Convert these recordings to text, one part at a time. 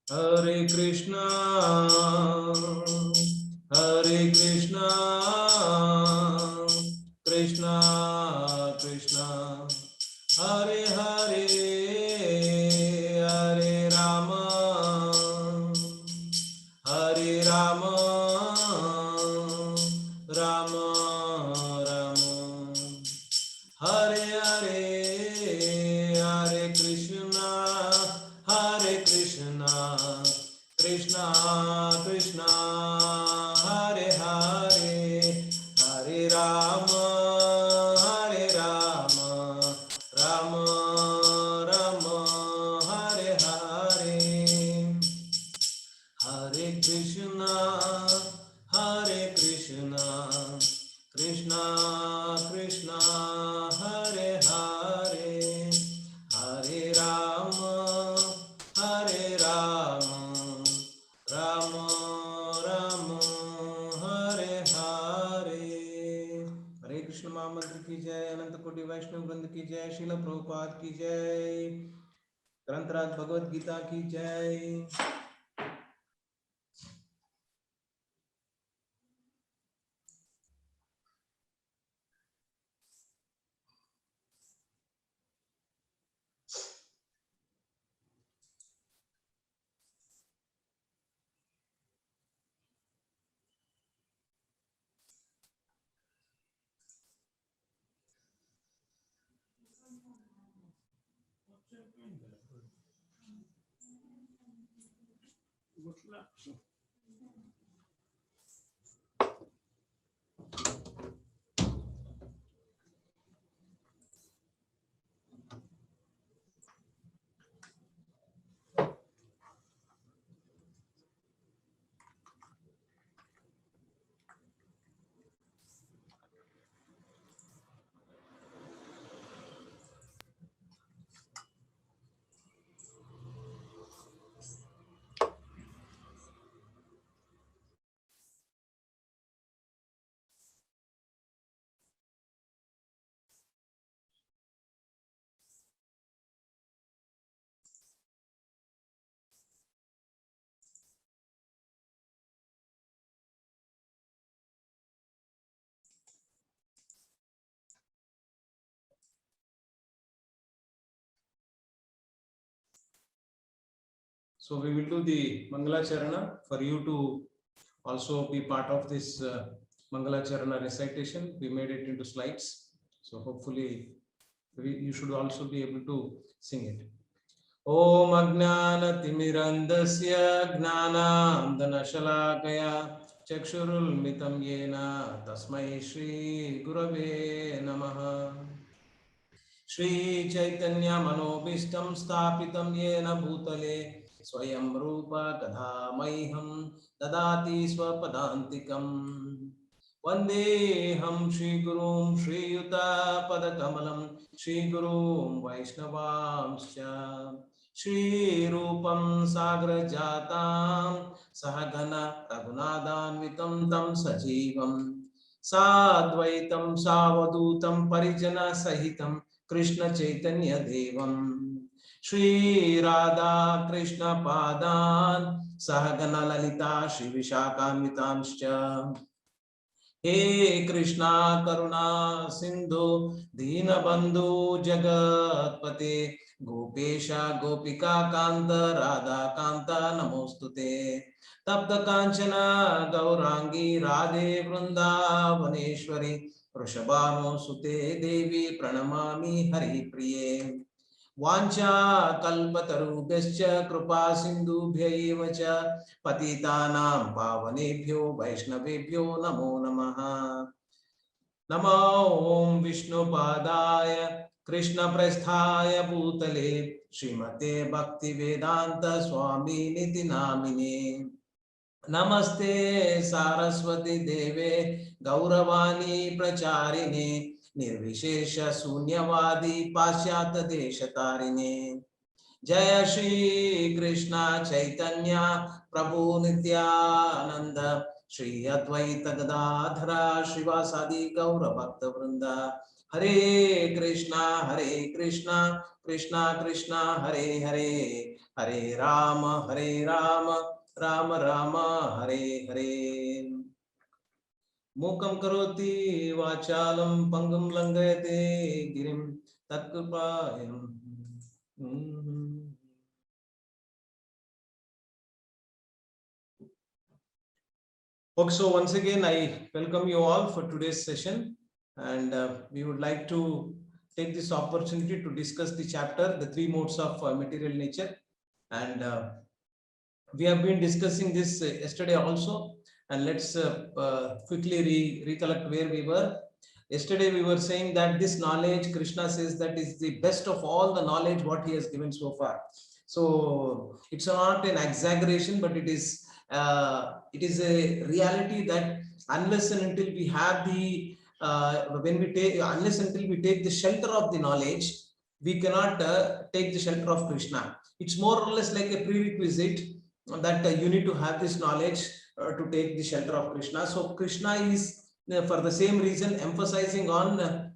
Hare Krishna, Hare Krishna, Krishna Krishna, Hare Hare, Hare Rama, Hare Rama, Rama Rama, Hare Hare, Hare Krishna, Hare Krishna, Krishna Krishna, Hare Hare, Hare Rama, Hare Rama, Rama Rama, Hare Hare. Hare Krishna, Hare Krishna, Krishna Krishna, Hare Hare, Hare Rama, Hare Rama, Rama Rama, Hare Hare. हरे कृष्ण महामंत्र की जय, अनंत कोटि वैष्णव वृंद की जय, श्रील प्रभुपाद की जय, ग्रंथराज भगवद गीता की जय। So we will do the Mangala Charana for you to also be part of this Mangala Charana recitation. We made it into slides. So hopefully you should also be able to sing it. Om Ajnana-timirandasya Gnanam-dhanashalakaya Chakshurul-mitam yena Tasmai Shri Gurave Namaha. Shri Chaitanya Manobishtam Sthapitam Yena Bhutale Swayam Rupa Kadhamayham Dadati Swapadantikam Vandeham Shri Gurum Shri Yuta Padakamalam Shri Gurum Vaishnavamscha Shri Rupam Sagra Jatam Sahagana Raghunadanvitam Tam Sajivam Sadvaitam Savadutam Parijana Sahitam Krishna Chaitanya Devam Shri Radha Krishna Padan Sahagana Lalita Shri Vishakamitamscha He Krishna Karuna Sindhu Deenabandhu Jagatpate Gopesha Gopika Kanta Radha Kanta Namostute Tapta Kanchana Gaurangi Radhe Vrindavaneshwari Vrishabhanu Sute Devi Pranamami Hari Priye Vancha kalpatarubhyascha kripa sindhubhya cha patitanam pavanebhyo vaishnavebhyo namo namaha. Namo Om Vishnu Padaya Krishna Prasthaya Bhutale Srimate Bhakti Vedanta Swami Niti Namine Namaste Saraswati Deve Gauravani Pracharine Nirvishesha Sunyavadi Pasyata Deshatarine Jaya Shri Krishna Chaitanya Prabhu Nityananda Shri Advaita Gadadhara Shivasadi Gaura Bhakta Vrinda Hare Krishna, Krishna Krishna, Hare Hare, Hare Rama, Rama Rama, Hare Hare. Mukam karoti vachalam pangam langayate girim tatkupayam. Okay, so once again, I welcome you all for today's session, and we would like to take this opportunity to discuss the chapter, the three modes of material nature, and we have been discussing this yesterday also, and let's quickly recollect where we were. Yesterday we were saying that this knowledge, Krishna says, that is the best of all the knowledge what he has given so far. So it's not an exaggeration, but it is a reality that unless and until we have the unless until we take the shelter of the knowledge, we cannot take the shelter of Krishna. It's more or less like a prerequisite that you need to have this knowledge to take the shelter of Krishna. So Krishna is for the same reason emphasizing on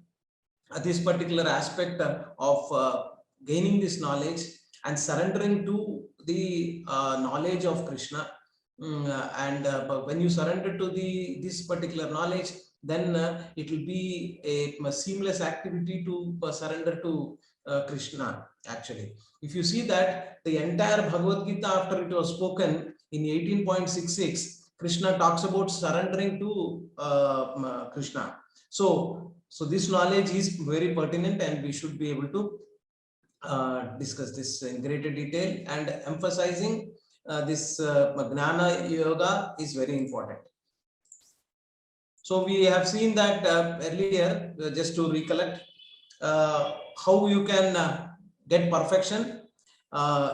this particular aspect of gaining this knowledge and surrendering to the knowledge of Krishna. But when you surrender to this particular knowledge, then it will be a seamless activity to surrender to Krishna. Actually, if you see that the entire Bhagavad Gita, after it was spoken in 18.66, Krishna talks about surrendering to Krishna. So this knowledge is very pertinent, and we should be able to discuss this in greater detail, and emphasizing this Gnana Yoga is very important. So we have seen that earlier, just to recollect, how you can get perfection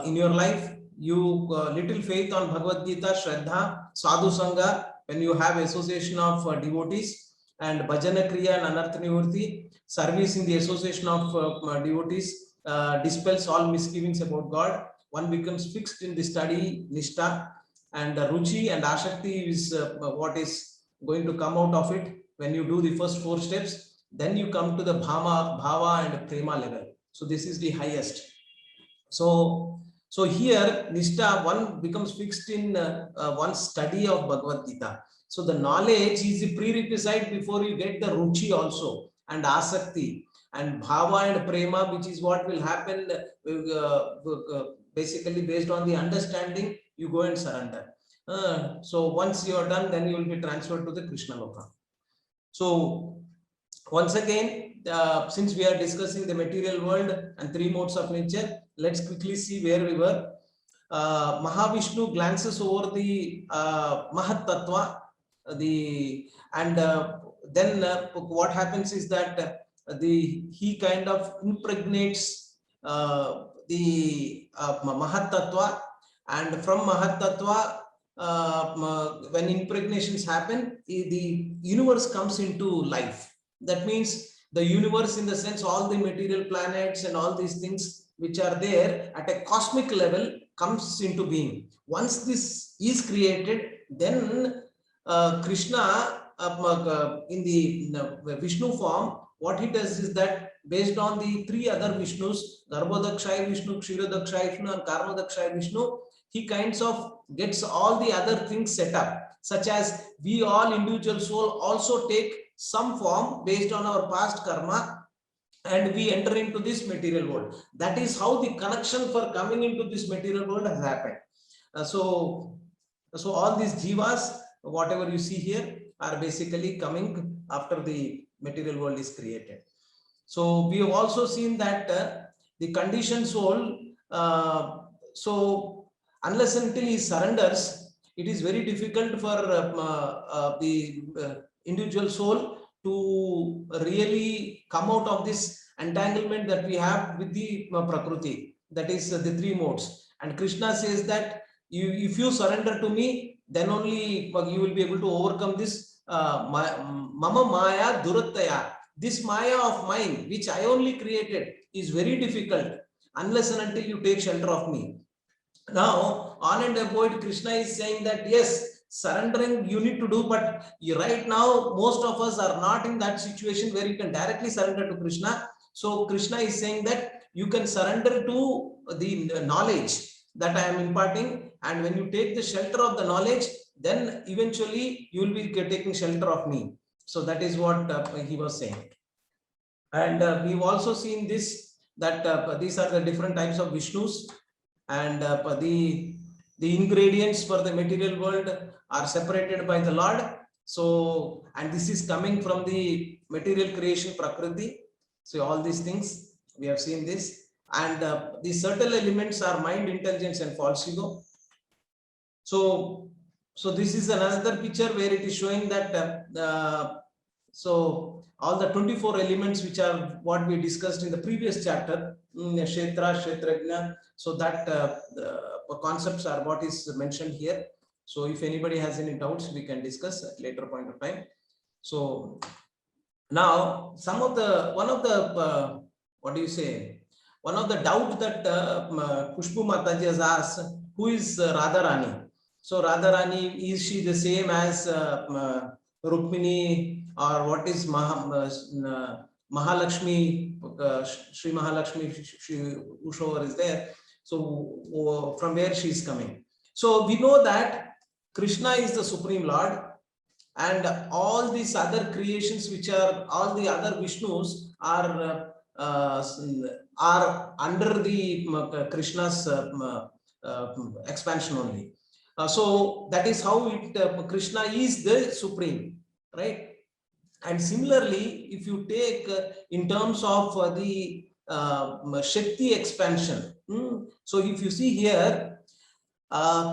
in your life. You little faith on Bhagavad Gita, Shraddha, Sadhu Sangha, when you have association of devotees, and Bhajana Kriya and Anartha Nivurti, service in the association of devotees dispels all misgivings about God. One becomes fixed in the study, Nishtha, and Ruchi and Ashakti is what is going to come out of it when you do the first 4 steps. Then you come to the Bhava and Prema level. So this is the highest. So here Nishtha, one becomes fixed in one study of Bhagavad Gita. So the knowledge is the prerequisite before you get the Ruchi also, and Asakti, and Bhava and Prema, which is what will happen basically based on the understanding. You go and surrender. So once you are done, then you will be transferred to the Krishna Loka. So once again, since we are discussing the material world and 3 modes of nature, let's quickly see where we were. Mahavishnu glances over the Mahat Tattva, then what happens is that he kind of impregnates the Mahat Tattva, and from Mahat Tattva, when impregnations happen, the universe comes into life. That means the universe, in the sense, all the material planets and all these things which are there at a cosmic level, comes into being. Once this is created, then Krishna in the Vishnu form, what he does is that based on the 3 other Vishnus, Garbhodakshaya Vishnu, Kshirodakshaya Vishnu and Karmadakshaya Vishnu, he kinds of gets all the other things set up, such as we all individual soul also take some form based on our past karma, and we enter into this material world. That is how the connection for coming into this material world has happened. So all these jivas, whatever you see here, are basically coming after the material world is created. So we have also seen that the conditioned soul, so unless until he surrenders, it is very difficult for the individual soul to really come out of this entanglement that we have with the Prakriti, that is the 3 modes. And Krishna says that if you surrender to me, then only you will be able to overcome this Mama Maya Durattaya. This Maya of mine, which I only created, is very difficult unless and until you take shelter of me. Now, on and above, Krishna is saying that yes, surrendering you need to do, but right now most of us are not in that situation where you can directly surrender to Krishna. So Krishna is saying that you can surrender to the knowledge that I am imparting, and when you take the shelter of the knowledge, then eventually you will be taking shelter of me. So that is what he was saying. And we've also seen this, that these are the different types of Vishnus, and the ingredients for the material world are separated by the Lord. So, and this is coming from the material creation Prakriti. So all these things we have seen this, and the subtle elements are mind, intelligence, and false ego. So this is another picture where it is showing that so all the 24 elements, which are what we discussed in the previous chapter, Kshetra, Kshetrajna, so that concepts are what is mentioned here. So if anybody has any doubts, we can discuss at later point of time. So now one of the what do you say, one of the doubt that Khushbu Mataji has asked, who is Radharani? So Radharani, is she the same as Rukmini, or what is Mahalakshmi? Sri Mahalakshmi, whosoever is there. So from where she is coming? So we know that Krishna is the Supreme Lord, and all these other creations, which are all the other Vishnus, are under the Krishna's expansion only. So that is how Krishna is the supreme, right? And similarly, if you take in terms of the Shakti expansion, so if you see here,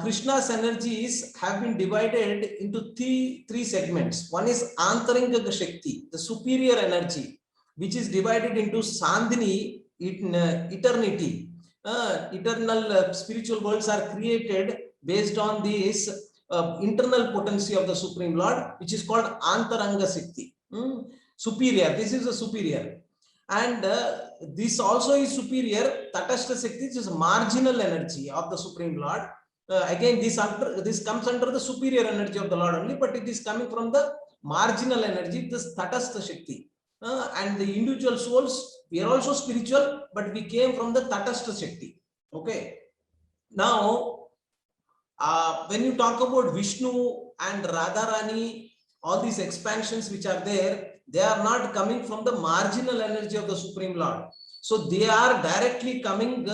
Krishna's energies have been divided into three segments. One is Antaringa Shakti, the superior energy, which is divided into Sandhini, eternity. Eternal spiritual worlds are created based on this internal potency of the Supreme Lord, which is called Antaranga Shakti. Superior, this is a superior. And this also is superior, Tatastha Shakti, which is marginal energy of the Supreme Lord. Again, this comes under the superior energy of the Lord only, but it is coming from the marginal energy, this Tatastha Shakti. And the individual souls, we are also spiritual, but we came from the Tatastha Shakti. Okay. Now, when you talk about Vishnu and Radharani, all these expansions which are there, they are not coming from the marginal energy of the Supreme Lord. So they are directly coming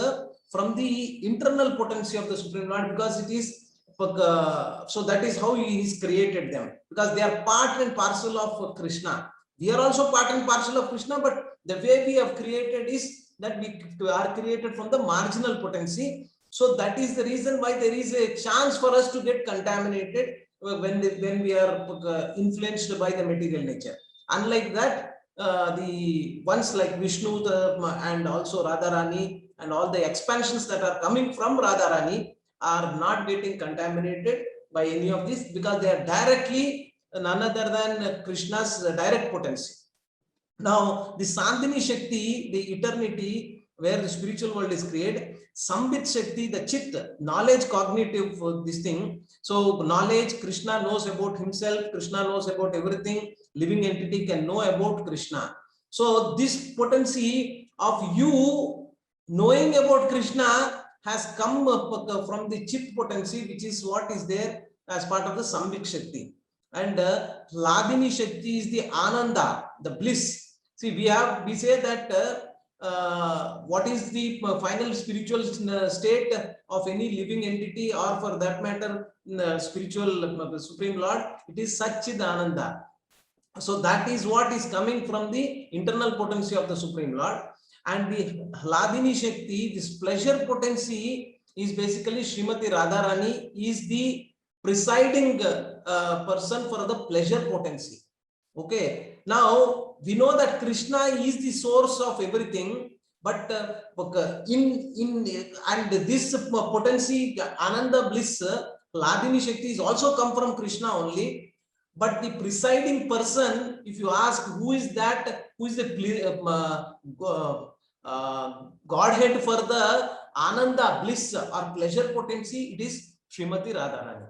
from the internal potency of the Supreme Lord, because it is so that is how he has created them, because they are part and parcel of Krishna. We are also part and parcel of Krishna, but the way we have created is that we are created from the marginal potency. So that is the reason why there is a chance for us to get contaminated when we are influenced by the material nature. Unlike that, the ones like Vishnu and also Radharani and all the expansions that are coming from Radharani are not getting contaminated by any of this, because they are directly none other than Krishna's direct potency. Now, the Sandhini Shakti, the eternity where the spiritual world is created, Sambit Shakti, the Chit, knowledge, cognitive, this thing. So knowledge, Krishna knows about himself, Krishna knows about everything, living entity can know about Krishna. So this potency of you knowing about Krishna has come from the Chit potency, which is what is there as part of the Sambit Shakti. And Hladini Shakti is the Ananda, the bliss. See, we say that what is the final spiritual state of any living entity, or for that matter, spiritual Supreme Lord, it is Satchidananda. So that is what is coming from the internal potency of the Supreme Lord. And the Hladini Shakti, this pleasure potency, is basically Srimati Radharani, is the presiding person for the pleasure potency. Okay. Now, we know that Krishna is the source of everything, but and this potency, Ananda bliss, Hladini Shakti, is also come from Krishna only. But the presiding person, if you ask who is that, who is the Godhead for the Ananda bliss or pleasure potency, it is Srimati Radharani.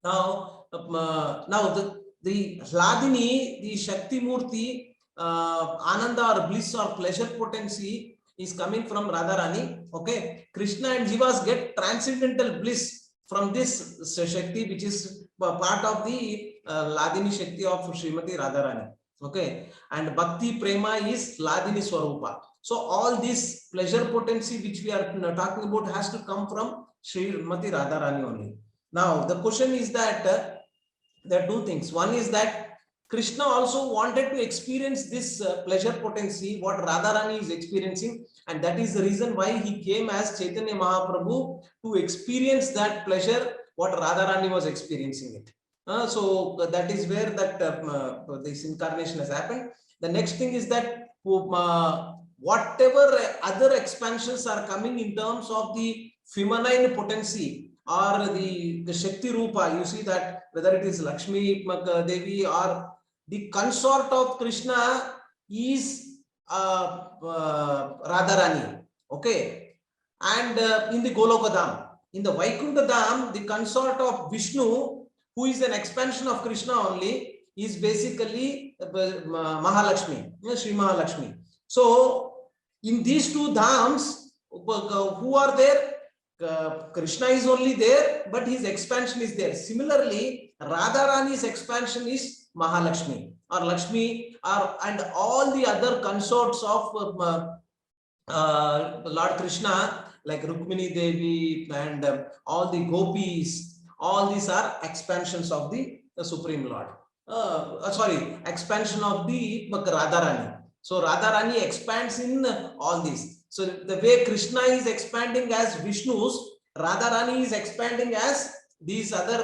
Now the Hladini, the Shakti Murti, Ananda or bliss or pleasure potency is coming from Radharani. Okay, Krishna and Jivas get transcendental bliss from this Shakti, which is part of the Hladini Shakti of Srimati Radharani. Okay, and Bhakti Prema is Hladini Swarupa. So all this pleasure potency which we are talking about has to come from Srimati Radharani only. Now the question is that there are two things. One is that Krishna also wanted to experience this pleasure potency, what Radharani is experiencing, and that is the reason why he came as Chaitanya Mahaprabhu to experience that pleasure, what Radharani was experiencing it. So that is where that this incarnation has happened. The next thing is that whatever other expansions are coming in terms of the feminine potency or the Shakti Rupa, you see that whether it is Lakshmi Devi or the consort of Krishna is Radharani. Okay, and in the Golokadam, in the Vaikuntha Dham, the consort of Vishnu, who is an expansion of Krishna only, is basically Mahalakshmi, Sri Mahalakshmi. So in these two dhams, who are there? Krishna is only there, but his expansion is there. Similarly, Radharani's expansion is Mahalakshmi or Lakshmi, and all the other consorts of Lord Krishna, like Rukmini Devi and all the gopis, all these are expansions of the Supreme Lord. Expansion of the Radharani. So Radharani expands in all these. So the way Krishna is expanding as Vishnu's, Radharani is expanding as these other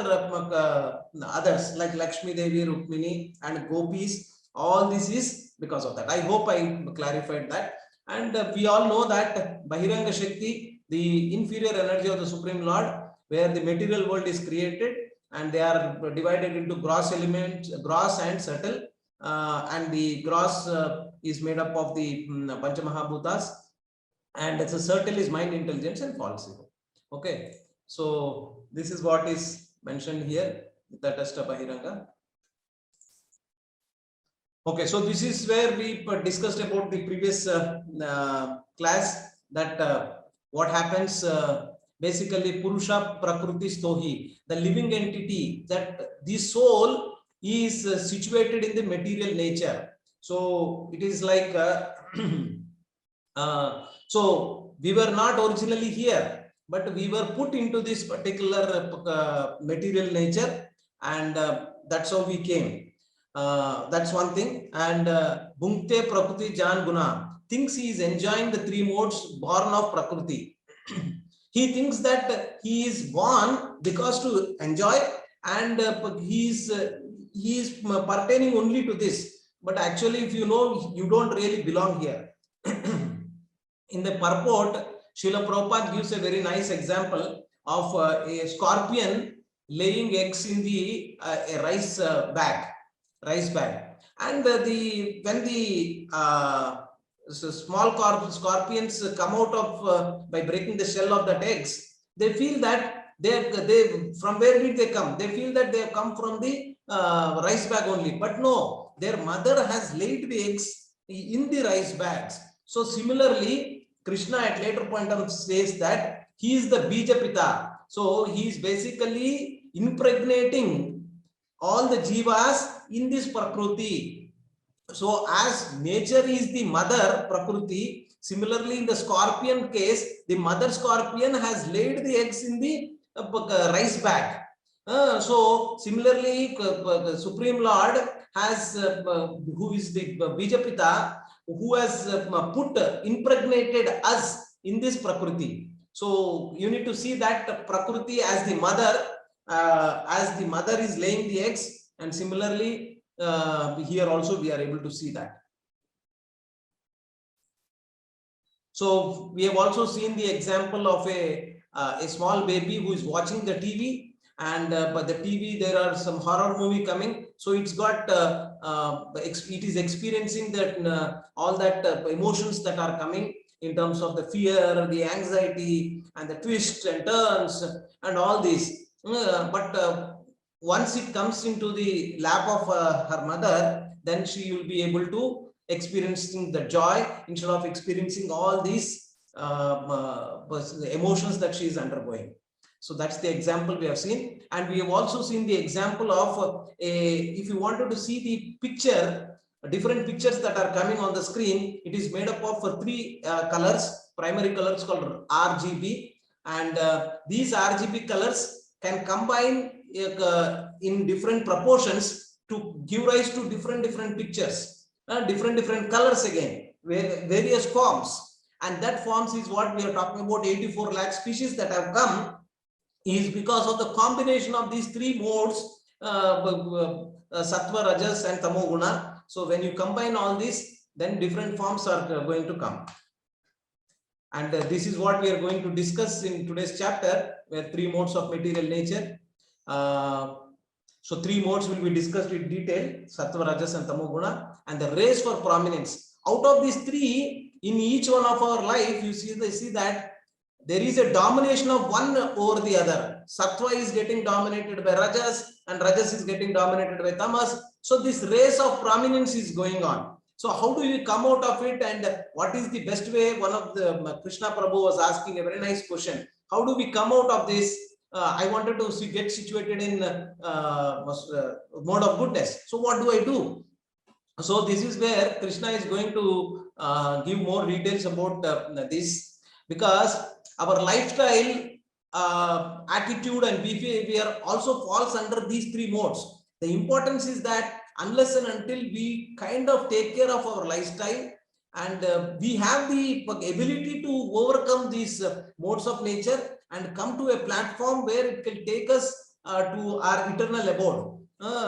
others like Lakshmi Devi, Rukmini and gopis. All this is because of that. I hope I clarified that. And we all know that Bahiranga Shakti, the inferior energy of the Supreme Lord, where the material world is created, and they are divided into gross elements, gross and subtle, and the gross is made up of the Panchamahabhutas, and it's a subtle is mind, intelligence and false ego. Okay, so this is what is mentioned here, the Tatastha Bahiranga. Okay, so this is where we discussed about the previous class, that what happens basically Purusha Prakriti Stohi, the living entity, that the soul is situated in the material nature. So it is like so we were not originally here, but we were put into this particular material nature, and that's how we came. That's one thing. And Bhunkte Prakriti Jan Guna thinks he is enjoying the three modes born of Prakriti. He thinks that he is born because to enjoy, and he is pertaining only to this. But actually, if you know, you don't really belong here. In the purport, Srila Prabhupada gives a very nice example of a scorpion laying eggs in the a rice bag, and when the small scorpions come out of by breaking the shell of that eggs, they feel that they from where did they come? They feel that they have come from the rice bag only, but no, their mother has laid the eggs in the rice bags. So similarly, Krishna at later point of says that he is the Bija Pita. So he is basically impregnating all the jivas in this Prakriti. So as nature is the mother Prakriti, similarly in the scorpion case, the mother scorpion has laid the eggs in the rice bag. So similarly, Supreme Lord has who is the Bija Pita, who has impregnated us in this Prakriti. So you need to see that Prakriti as the mother is laying the eggs, and similarly here also we are able to see that. So we have also seen the example of a small baby who is watching the TV, and but the TV, there are some horror movie coming, so it's got it is experiencing that all that emotions that are coming in terms of the fear, the anxiety, and the twists and turns and all these. But once it comes into the lap of her mother, then she will be able to experiencing the joy instead of experiencing all these emotions that she is undergoing. So that's the example we have seen, and we have also seen the example of if you wanted to see the picture, different pictures that are coming on the screen, it is made up of three colors, primary colors called RGB, and these RGB colors can combine in different proportions to give rise to different pictures, different colors again, various forms, and that forms is what we are talking about. 84 lakh species that have come is because of the combination of these three modes, sattva, rajas and tamoguna. So when you combine all these, then different forms are going to come. And this is what we are going to discuss in today's chapter, where three modes of material nature. So three modes will be discussed in detail, sattva, rajas and tamoguna, and the race for prominence. Out of these three, in each one of our life, you see that there is a domination of one over the other. Sattva is getting dominated by rajas and rajas is getting dominated by tamas. So this race of prominence is going on. So how do we come out of it, and what is the best way? One of the Krishna Prabhu was asking a very nice question. How do we come out of this? I wanted to get situated in mode of goodness. So what do I do? So this is where Krishna is going to give more details about this, because our lifestyle, attitude and behavior also falls under these three modes. The importance is that unless and until we kind of take care of our lifestyle, and we have the ability to overcome these modes of nature and come to a platform where it can take us to our eternal abode.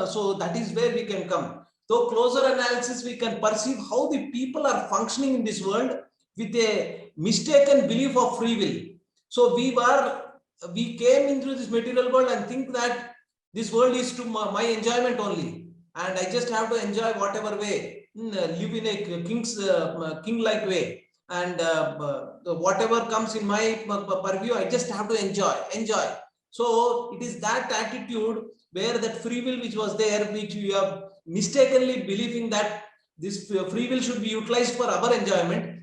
So that is where we can come. So closer analysis, we can perceive how the people are functioning in this world with a mistaken belief of free will. So we came into this material world and think that this world is to my enjoyment only, and I just have to enjoy whatever way, live in a king-like way, and whatever comes in my purview, I just have to enjoy. So it is that attitude where that free will which was there, which we have mistakenly believing that this free will should be utilized for our enjoyment,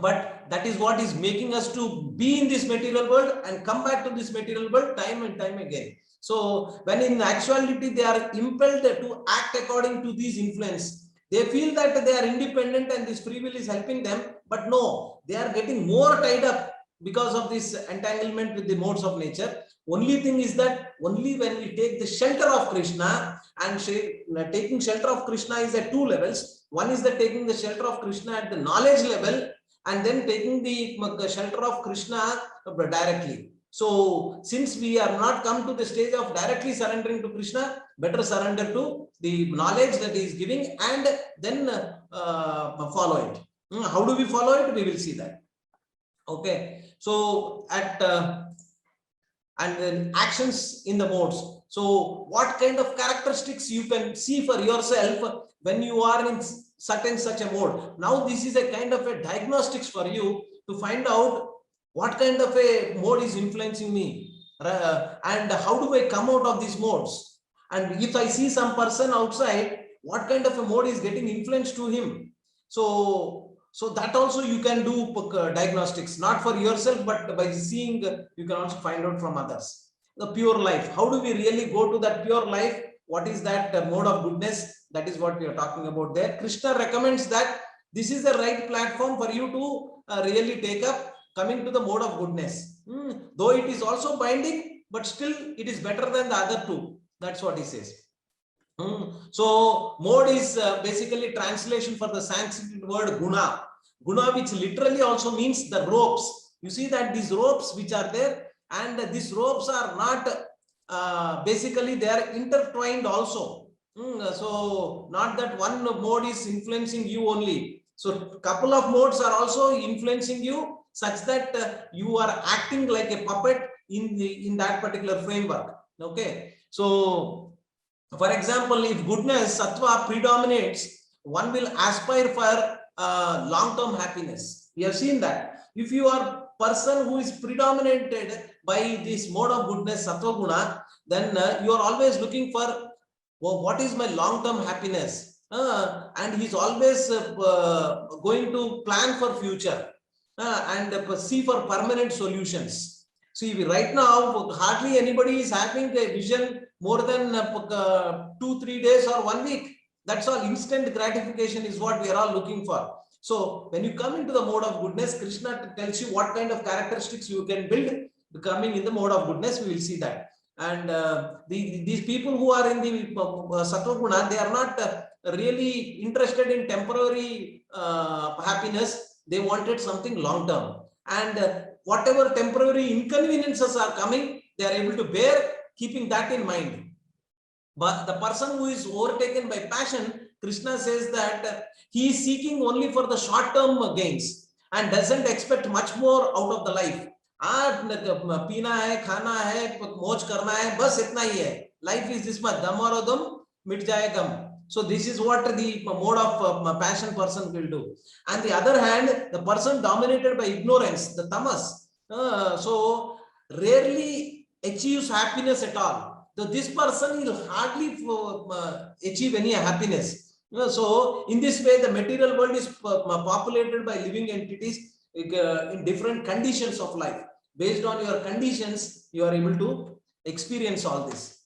but that is what is making us to be in this material world and come back to this material world time and time again. So when in actuality they are impelled to act according to these influence, they feel that they are independent and this free will is helping them, but no, they are getting more tied up because of this entanglement with the modes of nature. Only thing is that only when we take the shelter of Krishna, and taking shelter of Krishna is at two levels. One is that taking the shelter of Krishna at the knowledge level, and then taking the shelter of Krishna directly. So since we are not come to the stage of directly surrendering to Krishna, better surrender to the knowledge that he is giving and then follow it. How do we follow it? We will see that. Okay. So at and then actions in the modes. So what kind of characteristics you can see for yourself when you are in such a mode? Now this is a kind of a diagnostics for you to find out what kind of a mode is influencing me, and how do I come out of these modes. And if I see some person outside, what kind of a mode is getting influenced to him. So that also you can do diagnostics, not for yourself, but by seeing, you can also find out from others. The pure life, how do we really go to that pure life? What is that mode of goodness? That is what we are talking about there. Krishna recommends that this is the right platform for you to really take up, coming to the mode of goodness. Though it is also binding, but still it is better than the other two. That's what he says. So mode is basically translation for the Sanskrit word guna. Guna, which literally also means the ropes. You see that these ropes which are there, and these ropes are not basically they are intertwined also. So not that one mode is influencing you only. So couple of modes are also influencing you, such that you are acting like a puppet in that particular framework. Okay. So for example, if goodness, sattva predominates, one will aspire for long-term happiness. We have seen that. If you are person who is predominated by this mode of goodness, sattva guna, then you are always looking for, well, what is my long-term happiness? And he's always going to plan for future and see for permanent solutions. See, right now, hardly anybody is having a vision more than 2-3 days or 1 week. That's all. Instant gratification is what we are all looking for. So when you come into the mode of goodness, Krishna tells you what kind of characteristics you can build becoming in the mode of goodness. We will see that. And these people who are in the sattva guna, they are not really interested in temporary happiness. They wanted something long term. And whatever temporary inconveniences are coming, they are able to bear, keeping that in mind. But the person who is overtaken by passion, Krishna says that he is seeking only for the short-term gains and doesn't expect much more out of the life. पीना है, खाना है, मौज करना है, बस इतना ही है. Life is this much. दम और दम मिट जाए गम. So this is what the mode of passion person will do. On the other hand, the person dominated by ignorance, the tamas, so rarely achieves happiness at all. So this person will hardly achieve any happiness. So in this way, the material world is populated by living entities in different conditions of life. Based on your conditions, you are able to experience all this.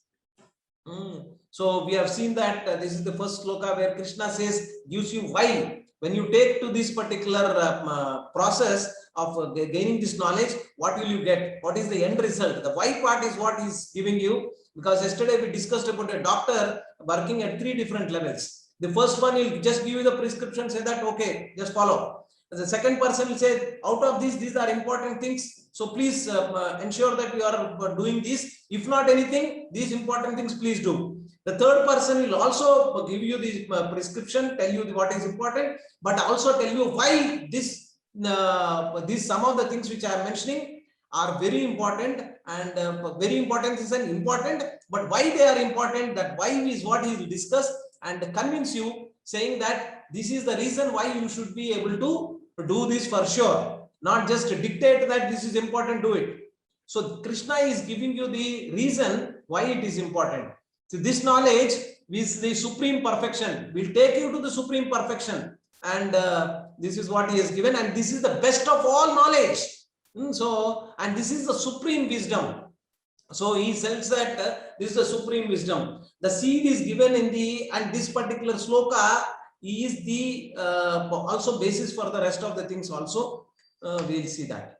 So we have seen that this is the first sloka where Krishna says, gives you why. When you take to this particular process of gaining this knowledge, what will you get? What is the end result? The why part is what is giving you. Because yesterday we discussed about a doctor working at 3 different levels. The first one will just give you the prescription, say that, okay, just follow. The second person will say, out of these are important things. So please ensure that you are doing this. If not anything, these important things, please do. The third person will also give you the prescription, tell you what is important, but also tell you why some of the things which I am mentioning are very important, and very important is an important, but why they are important, that why is what he will discuss and convince you, saying that this is the reason why you should be able to do this for sure, not just dictate that this is important, do it. So Krishna is giving you the reason why it is important. So this knowledge is the supreme perfection, will take you to the supreme perfection, and this is what he has given, and this is the best of all knowledge. So, and this is the supreme wisdom. So he says that this is the supreme wisdom. The seed is given in the, and this particular sloka is the also basis for the rest of the things also. We'll see that.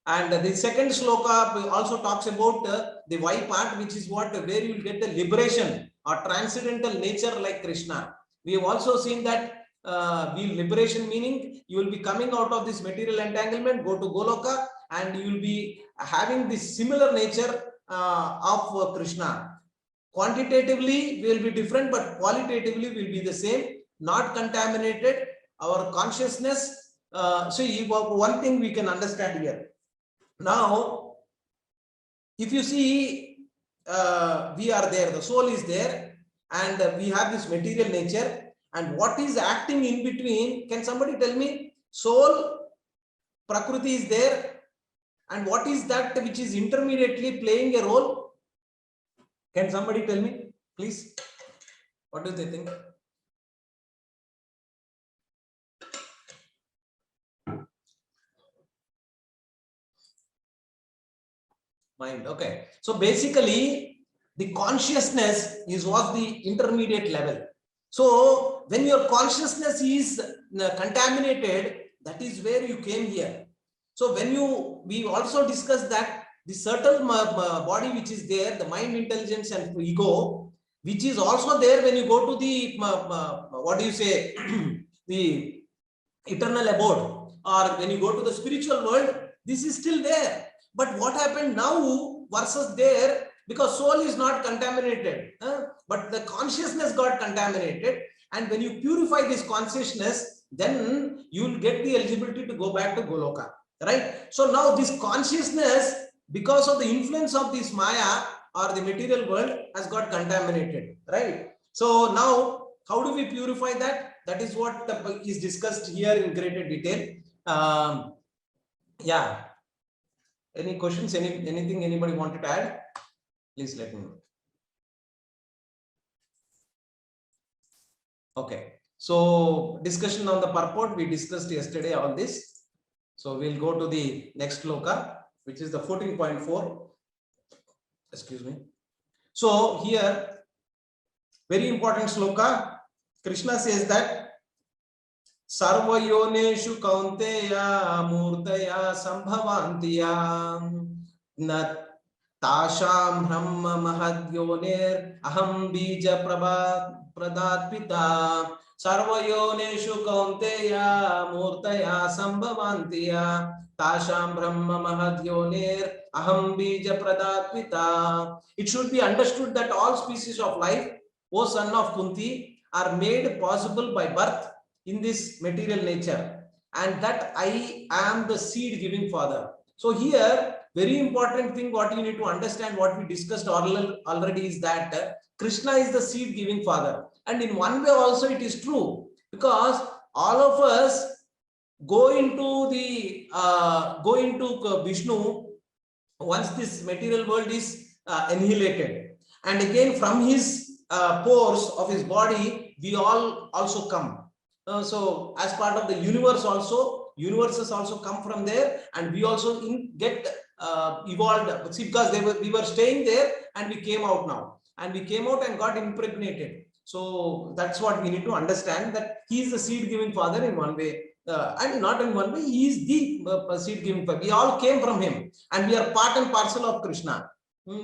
And the second sloka also talks about the why part, which is what, where you will get the liberation or transcendental nature like Krishna. We have also seen that liberation meaning you will be coming out of this material entanglement, go to Goloka, and you will be having this similar nature of Krishna. Quantitatively we will be different, but qualitatively will be the same, not contaminated. Our consciousness, see, one thing we can understand here. Now, if you see, we are there, the soul is there, and we have this material nature. And what is acting in between? Can somebody tell me? Soul, Prakriti is there, and what is that which is intermediately playing a role? Can somebody tell me, please? What do they think? Mind. Okay. So basically, the consciousness was the intermediate level. So when your consciousness is contaminated, that is where you came here. So when we also discussed that the subtle body which is there, the mind, intelligence, and ego, which is also there when you go to the what do you say, the eternal abode, or when you go to the spiritual world, this is still there. But what happened now versus there, because soul is not contaminated, but the consciousness got contaminated, and when you purify this consciousness, then you will get the eligibility to go back to Goloka, right? So now this consciousness, because of the influence of this Maya or the material world, has got contaminated, right? So now how do we purify that? That is what is discussed here in greater detail. Yeah. Any questions? Anything anybody wanted to add? Please let me know. Okay. So discussion on the purport, we discussed yesterday all this. So we'll go to the next sloka, which is the 14.4. Excuse me. So here, very important sloka. Krishna says that Sarvayoneshu kaunteya murtaya sambhavantiya na Tasham Brahma Mahadyoner Aham Bija Pradatpita Sarvayoneshu Kaunteya Murtaya Sambhavantiya Tasham Brahma Mahadyoner Aham Bija Pradatpita. It should be understood that all species of life, O son of Kunti, are made possible by birth in this material nature, and that I am the seed giving father. So here, very important thing what you need to understand, what we discussed already, is that Krishna is the seed giving father. And in one way also it is true, because all of us go into Vishnu once this material world is annihilated, and again from his pores of his body we all also come. So as part of the universe also, universes also come from there, and we also get evolved. See, because we were staying there and we came out now, and we came out and got impregnated. So that's what we need to understand, that he is the seed giving father in one way, and not in one way, he is the seed giving father. We all came from him, and we are part and parcel of Krishna.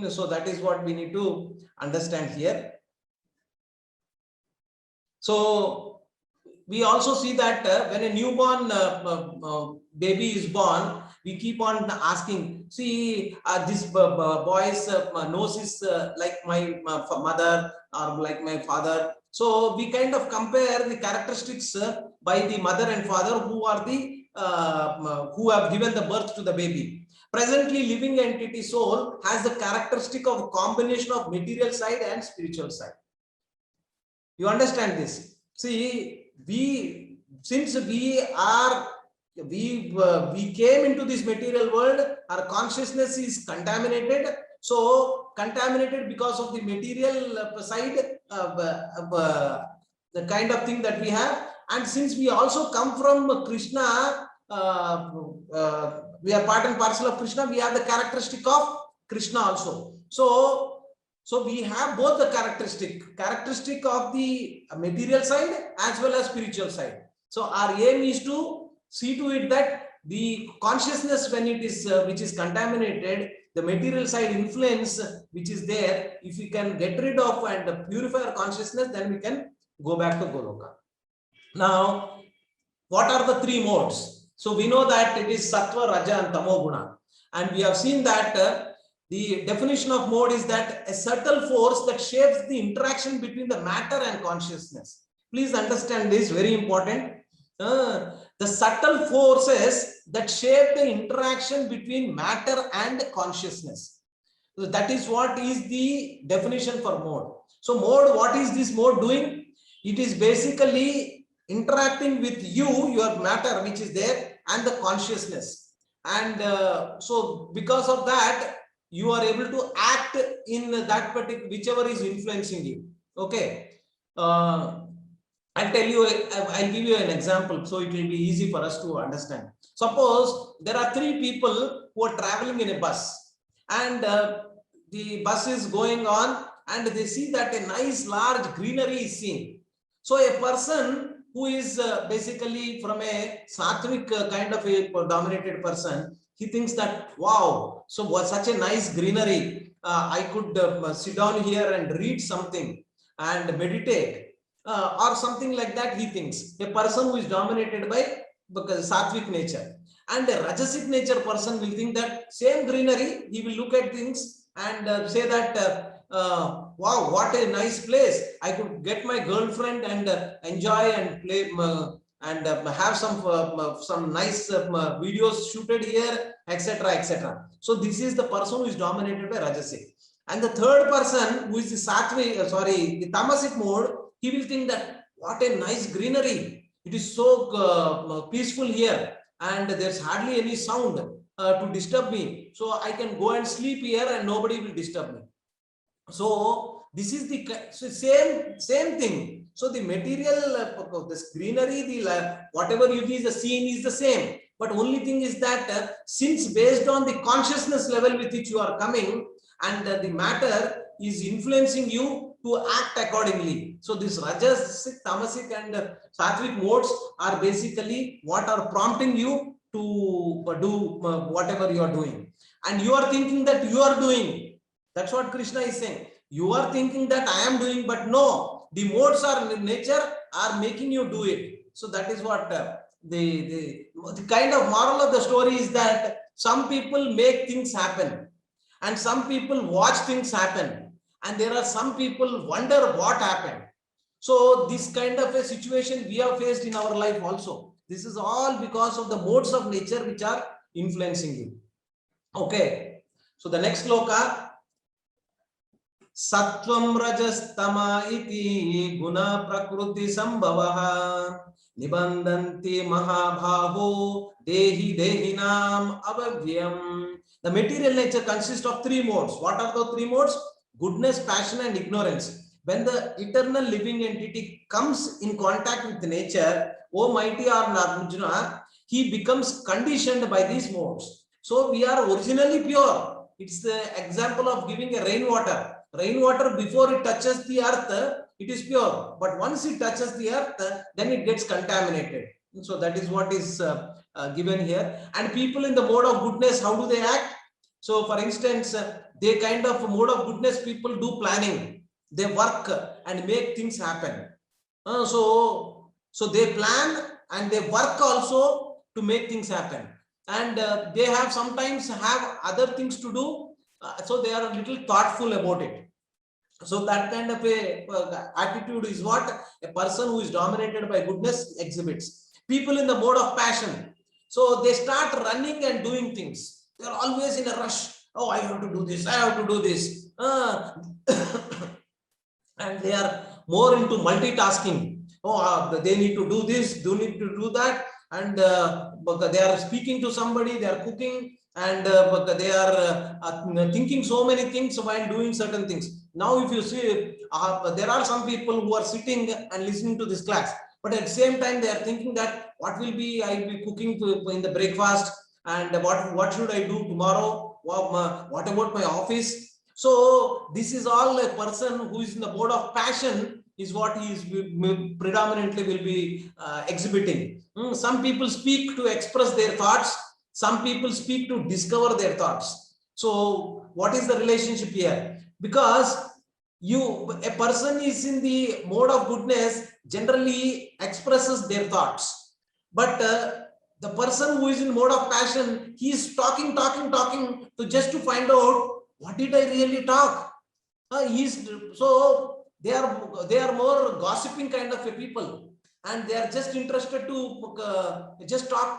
So that is what we need to understand here. So we also see that when a newborn baby is born, we keep on asking, see, this boy's nose is like my mother or like my father. So we kind of compare the characteristics by the mother and father who are the who have given the birth to the baby. Presently, living entity soul has the characteristic of a combination of material side and spiritual side. You understand this? See, since we came into this material world, our consciousness is contaminated. So contaminated because of the material side, the kind of thing that we have. And since we also come from Krishna, we are part and parcel of Krishna, we have the characteristic of Krishna also. So we have both the characteristic of the material side as well as spiritual side. So our aim is to see to it that the consciousness, when it is which is contaminated, the material side influence which is there, if we can get rid of and purify our consciousness, then we can go back to Goloka. Now, what are the three modes? So we know that it is Sattva, Raja and Tamo Guna, and we have seen that the definition of mode is that a subtle force that shapes the interaction between the matter and consciousness. Please understand this, very important. The subtle forces that shape the interaction between matter and consciousness. So that is what is the definition for mode. So mode, what is this mode doing? It is basically interacting with you, your matter which is there, and the consciousness. And so because of that, you are able to act in that particular, whichever is influencing you. Okay. I'll give you an example so it will be easy for us to understand. Suppose there are three people who are traveling in a bus, and the bus is going on, and they see that a nice large greenery is seen. So a person who is basically from a sattvic kind of a dominated person, he thinks that, wow, so was such a nice greenery, I could sit down here and read something and meditate, or something like that. He thinks a person who is dominated by sattvic nature, and a rajasic nature person will think that same greenery, he will look at things and say that wow, what a nice place, I could get my girlfriend and enjoy and play and have some nice videos shooted here, etc., etc. So this is the person who is dominated by rajasic. And the third person, who is the sattvic, the tamasic mode, he will think that what a nice greenery, it is so peaceful here, and there's hardly any sound to disturb me, so I can go and sleep here and nobody will disturb me. So this is the same thing. So the material, this greenery, whatever you see, the scene is the same, but only thing is that since based on the consciousness level with which you are coming, and the matter is influencing you to act accordingly. So this rajasic, tamasic and sattvic modes are basically what are prompting you to do whatever you are doing, and you are thinking that you are doing. That's what Krishna is saying. You are thinking that I am doing, but no, the modes are in nature are making you do it. So that is what the kind of moral of the story is, that some people make things happen and some people watch things happen, and there are some people wonder what happened. So this kind of a situation we have faced in our life also. This is all because of the modes of nature which are influencing you. Okay, so the next sloka, Sattvam rajastama iti guna prakriti sambhavaha nibandanti mahabhaho dehi dehinam avavyam. The material nature consists of three modes. What are the three modes? Goodness, passion and ignorance. When the eternal living entity comes in contact with nature, O mighty Arjuna, he becomes conditioned by these modes. So we are originally pure. It's the example of giving a rainwater. Rainwater, before it touches the earth, it is pure, but once it touches the earth, then it gets contaminated. So that is what is given here. And people in the mode of goodness, how do they act? So for instance, they kind of mode of goodness people do planning, they work and make things happen. So they plan and they work also to make things happen, and they have sometimes have other things to do, so they are a little thoughtful about it. So that kind of a attitude is what a person who is dominated by goodness exhibits. People in the mode of passion, so they start running and doing things. They are always in a rush. Oh, I have to do this, I have to do this. And they are more into multitasking. Oh, they need to do this, they need to do that, and they are speaking to somebody, they are cooking, and they are thinking so many things while doing certain things. Now if you see, there are some people who are sitting and listening to this class, but at the same time they are thinking that what will be I be cooking in the breakfast, and what should I do tomorrow, what about my office. So this is all a person who is in the mode of passion, is what he is predominantly will be exhibiting. Some people speak to express their thoughts, some people speak to discover their thoughts. So what is the relationship here? Because a person is in the mode of goodness generally expresses their thoughts, but the person who is in mode of passion, he is talking to just to find out what did I really talk. So they are more gossiping kind of a people, and they are just interested to just talk,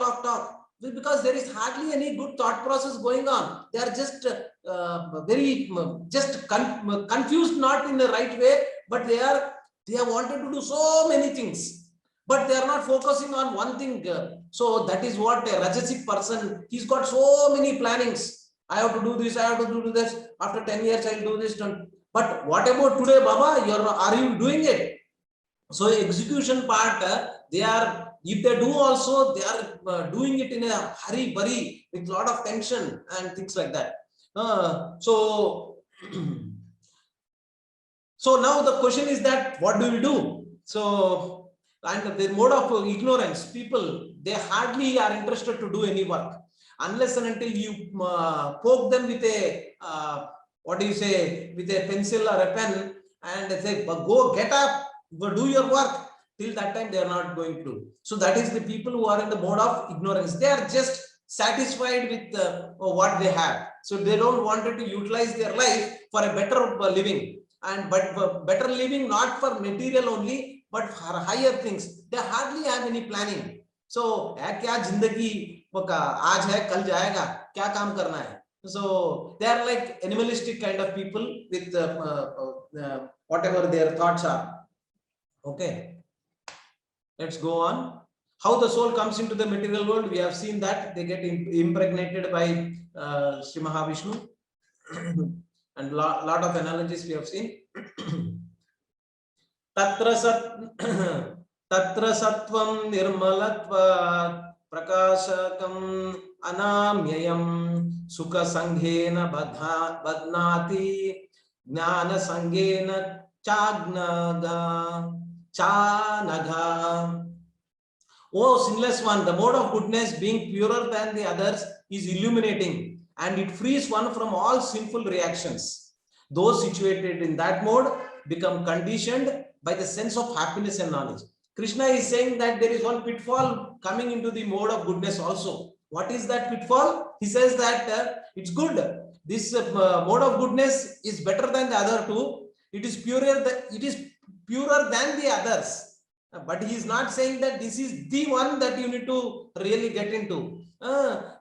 because there is hardly any good thought process going on. They are just very just confused, not in the right way, but they have wanted to do so many things, but they are not focusing on one thing. So that is what a rajasic person, he's got so many plannings. I have to do this, I have to do this, after 10 years I'll do this. But what about today, Baba? Are you doing it? So execution part, they are, if they do also, they are doing it in a hurry burry with lot of tension and things like that. So now the question is that what do we do? So, and the mode of ignorance, people, they hardly are interested to do any work unless and until you poke them with a what do you say, with a pencil or a pen, and they say, go get up, go do your work. Till that time they are not going to do. So that is the people who are in the mode of ignorance. They are just satisfied with what they have, so they don't want to utilize their life for a better living, and but better living not for material only, but for higher things. They hardly have any planning. So kya zindagi aaj hai kal jayega, kya kaam karna hai. So they are like animalistic kind of people with whatever their thoughts are. Okay, let's go on. How the soul comes into the material world, we have seen that they get impregnated by Sri Mahavishnu. And lot of analogies we have seen. Tatra sattvam nirmalatva prakashakam anamyayam sukha sanghena badnati jnana sanghena chanaga. Oh, sinless one, the mode of goodness being purer than the others is illuminating, and it frees one from all sinful reactions. Those situated in that mode become conditioned by the sense of happiness and knowledge. Krishna is saying that there is one pitfall coming into the mode of goodness also. What is that pitfall? He says that it's good. This mode of goodness is better than the other two. It is purer than the others. But he is not saying that this is the one that you need to really get into.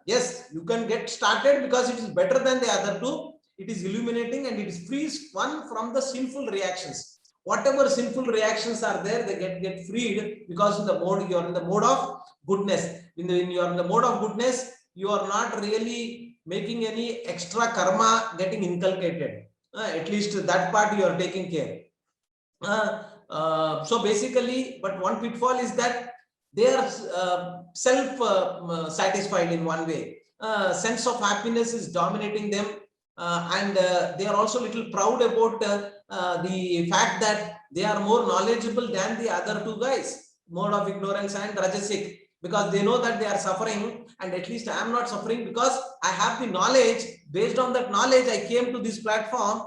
Yes, you can get started because it is better than the other two. It is illuminating and it frees one from the sinful reactions. Whatever sinful reactions are there, they get freed because of the mode, you are in the mode of goodness. When you are in the mode of goodness, you are not really making any extra karma getting inculcated. At least that part you are taking care. So basically, but one pitfall is that they are self-satisfied in one way. Sense of happiness is dominating them, and they are also a little proud about the fact that they are more knowledgeable than the other two guys, mode of ignorance and rajasic, because they know that they are suffering, and at least I am not suffering because I have the knowledge. Based on that knowledge, I came to this platform.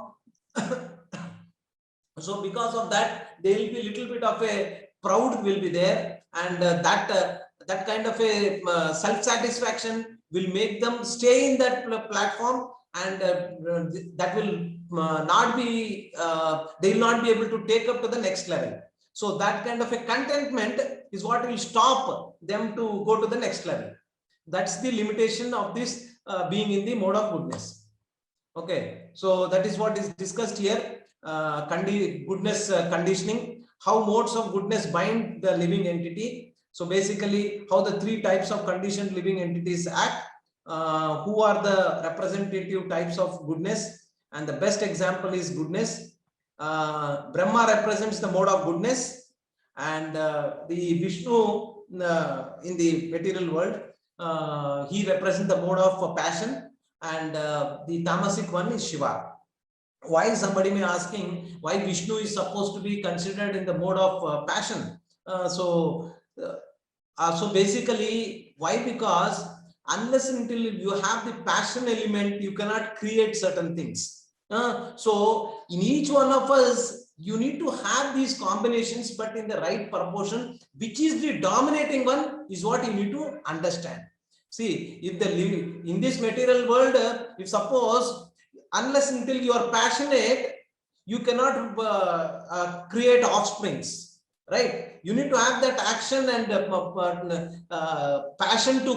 So because of that, there will be a little bit of a proud will be there, and that kind of a self-satisfaction will make them stay in that platform, and that will not be they will not be able to take up to the next level. So that kind of a contentment is what will stop them to go to the next level. That's the limitation of this being in the mode of goodness. Okay, so that is what is discussed here. Goodness conditioning, how modes of goodness bind the living entity. So basically, how the three types of conditioned living entities act, who are the representative types of goodness, and the best example is goodness. Brahma represents the mode of goodness, and the Vishnu in the material world, he represents the mode of passion, and the tamasic one is Shiva. Why, somebody may asking why Vishnu is supposed to be considered in the mode of passion. So basically, why? Because unless until you have the passion element, you cannot create certain things. So in each one of us, you need to have these combinations, but in the right proportion. Which is the dominating one is what you need to understand. See, if in this material world, if suppose, unless until you are passionate, you cannot create offsprings, right? You need to have that action and passion to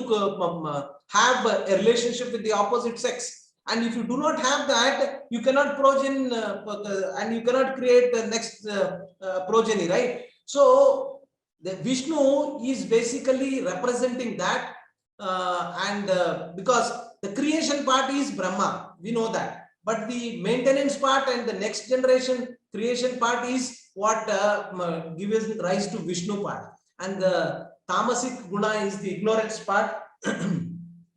have a relationship with the opposite sex. And if you do not have that, you cannot progeny and you cannot create the next progeny, right? So the Vishnu is basically representing that, because the creation part is Brahma, we know that. But the maintenance part and the next generation creation part is what gives rise to Vishnu part. And the tamasic guna is the ignorance part,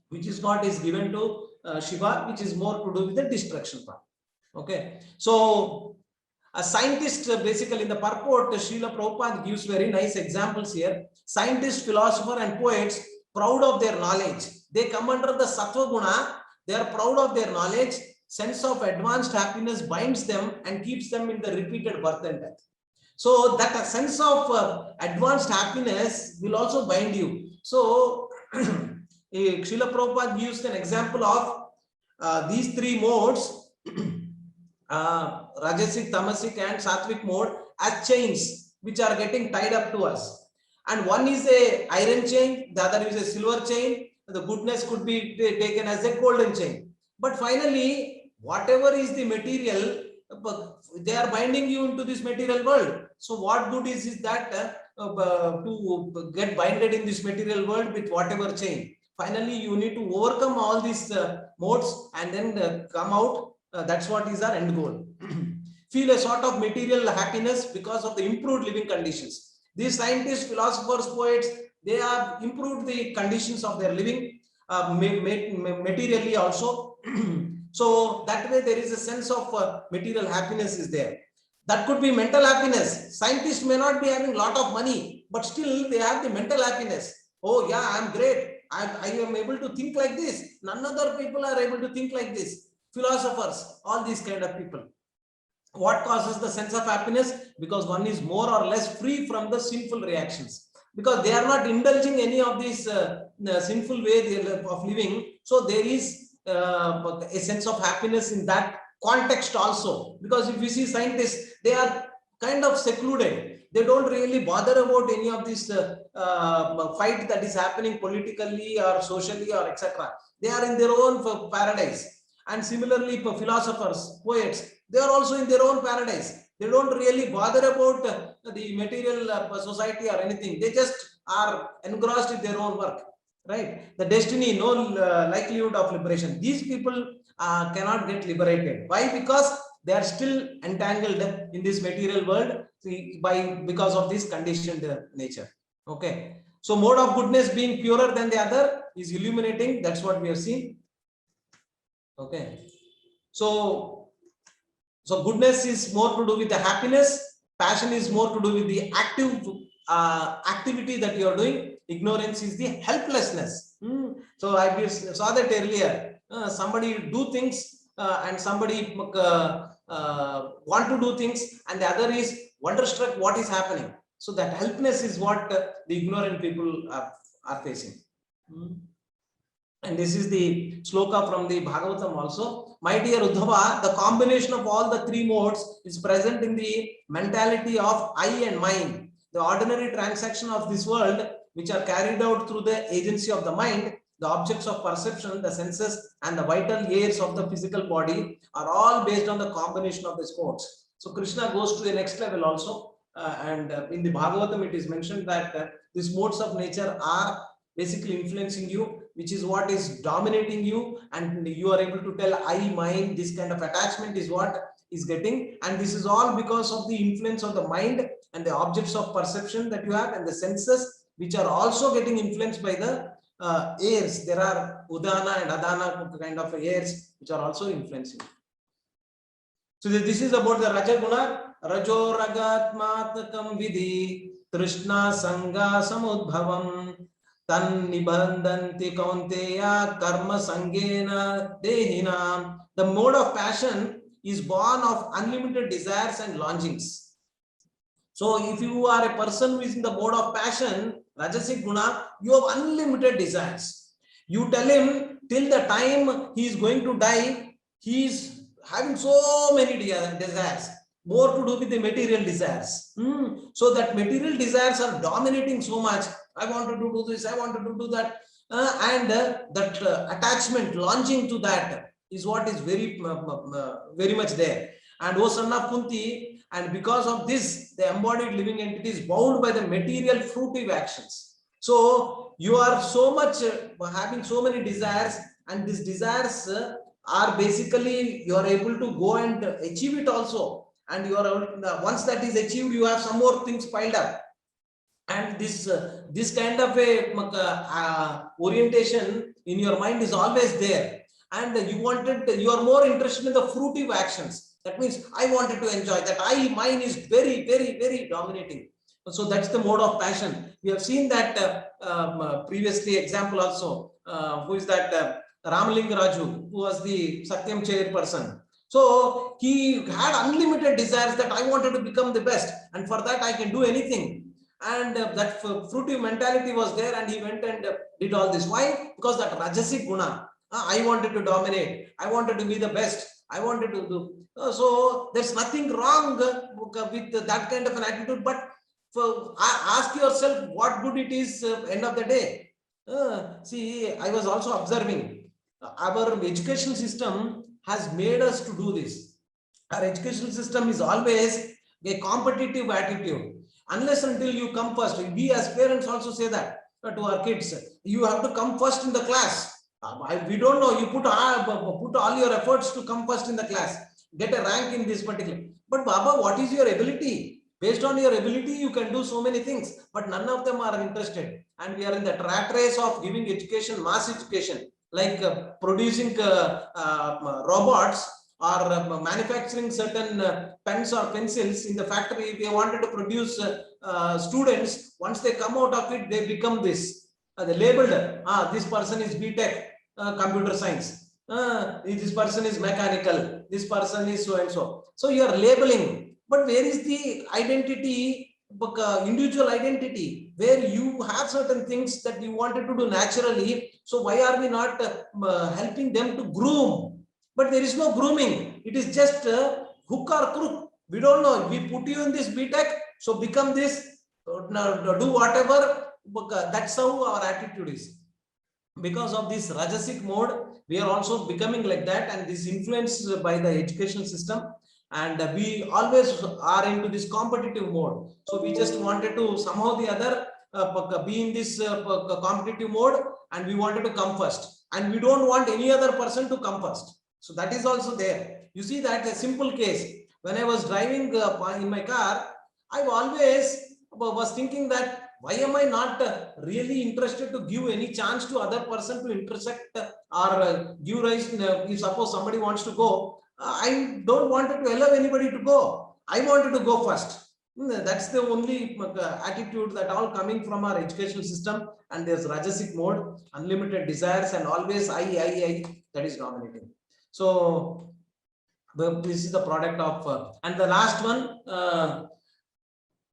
which is what is given to Shiva, which is more to do with the destruction part. Okay. So a scientist, basically in the purport, Srila Prabhupada gives very nice examples here. Scientists, philosopher and poets, proud of their knowledge. They come under the sattva guna. They are proud of their knowledge. Sense of advanced happiness binds them and keeps them in the repeated birth and death. So that sense of advanced happiness will also bind you. So Srila Prabhupada gives an example of these three modes, Rajasic, Tamasic and Sattvic mode, as chains which are getting tied up to us. And one is a iron chain, the other is a silver chain. The goodness could be taken as a golden chain. But finally, whatever is the material, they are binding you into this material world. So what good is that to get binded in this material world with whatever chain. Finally, you need to overcome all these modes and then come out. That's what is our end goal. Feel a sort of material happiness because of the improved living conditions. These scientists, philosophers, poets, they have improved the conditions of their living materially also. So that way there is a sense of material happiness is there. That could be mental happiness. Scientists may not be having a lot of money, but still they have the mental happiness. Oh yeah, I'm great. I am able to think like this. None other people are able to think like this. Philosophers, all these kind of people. What causes the sense of happiness? Because one is more or less free from the sinful reactions. Because they are not indulging any of these sinful way of living. So there is a sense of happiness in that context also. Because if you see scientists, they are kind of secluded. They don't really bother about any of this fight that is happening politically or socially or etc. They are in their own paradise. And similarly, for philosophers, poets, they are also in their own paradise. They don't really bother about the material society or anything. They just are engrossed in their own work, right? The destiny, no likelihood of liberation. These people cannot get liberated. Why? Because they are still entangled in this material world because of this conditioned nature. Okay. So mode of goodness being purer than the other is illuminating. That's what we have seen. Okay. So goodness is more to do with the happiness. Passion is more to do with the active activity that you are doing. Ignorance is the helplessness. So I saw that earlier. Somebody do things and somebody want to do things, and the other is wonderstruck what is happening. So that helplessness is what the ignorant people are facing. And this is the sloka from the Bhagavatam also. My dear Uddhava, the combination of all the three modes is present in the mentality of I and mine. The ordinary transaction of this world, which are carried out through the agency of the mind, the objects of perception, the senses, and the vital layers of the physical body are all based on the combination of these modes. So Krishna goes to the next level also. And in the Bhagavatam, it is mentioned that these modes of nature are basically influencing you, which is what is dominating you, and you are able to tell I, mine, this kind of attachment is what is getting, and this is all because of the influence of the mind and the objects of perception that you have and the senses, which are also getting influenced by the airs. There are udana and adana kind of airs which are also influencing. So this is about the Rajaguna. Rajo ragatmatakam vidhi trishna sanga samudbhavam tan nibandhanti kaunteya karma sangena dehinam. The mode of passion is born of unlimited desires and longings. So if you are a person who is in the mode of passion, Rajasic Guna, you have unlimited desires. You tell him till the time he is going to die, he is having so many desires, more to do with the material desires. So that material desires are dominating so much. I wanted to do this, I wanted to do that. And that attachment, longing to that is what is very much there. And O son of Kunti, and because of this, the embodied living entity is bound by the material fruitive actions. So you are so much having so many desires, and these desires are basically you are able to go and achieve it also. And you are once that is achieved, you have some more things piled up. And this kind of a orientation in your mind is always there. And you are more interested in the fruitive actions. That means I wanted to enjoy that. Mine is very, very, very dominating. So that's the mode of passion. We have seen that previously example also. Who is that? Ramalinga Raju, who was the Satyam chairperson. So he had unlimited desires that I wanted to become the best, and for that I can do anything. And that fruitive mentality was there, and he went and did all this. Why? Because that Rajasic Guna. I wanted to dominate. I wanted to be the best. I wanted to do. So there's nothing wrong with that kind of an attitude. But ask yourself what good it is end of the day. See, I was also observing. Our education system has made us to do this. Our education system is always a competitive attitude. unless until you come first. We as parents also say that to our kids, you have to come first in the class. We don't know, you put all your efforts to come first in the class, get a rank in this particular. But Baba, what is your ability? Based on your ability, you can do so many things, but none of them are interested. And we are in the rat race of giving education, mass education, like producing robots or manufacturing certain pens or pencils in the factory. If they wanted to produce students, once they come out of it, they become this. They labeled, this person is BTech, computer science. This person is mechanical. This person is so and so. So you are labeling, but where is the identity, individual identity, where you have certain things that you wanted to do naturally? So why are we not helping them to groom? But there is no grooming. It is just hook or crook. We don't know. We put you in this BTech, so become this, do whatever. That's how our attitude is. Because of this Rajasic mode, we are also becoming like that, and this influenced by the education system. And we always are into this competitive mode. So we just wanted to somehow the other be in this competitive mode, and we wanted to come first. And we don't want any other person to come first. So that is also there. You see that a simple case. When I was driving in my car, I always was thinking that why am I not really interested to give any chance to other person to intersect or give rise? If suppose somebody wants to go, I don't want to allow anybody to go. I wanted to go first. That's the only attitude that all coming from our educational system. And there's Rajasic mode, unlimited desires, and always I, that is dominating. So this is the product of, and the last one,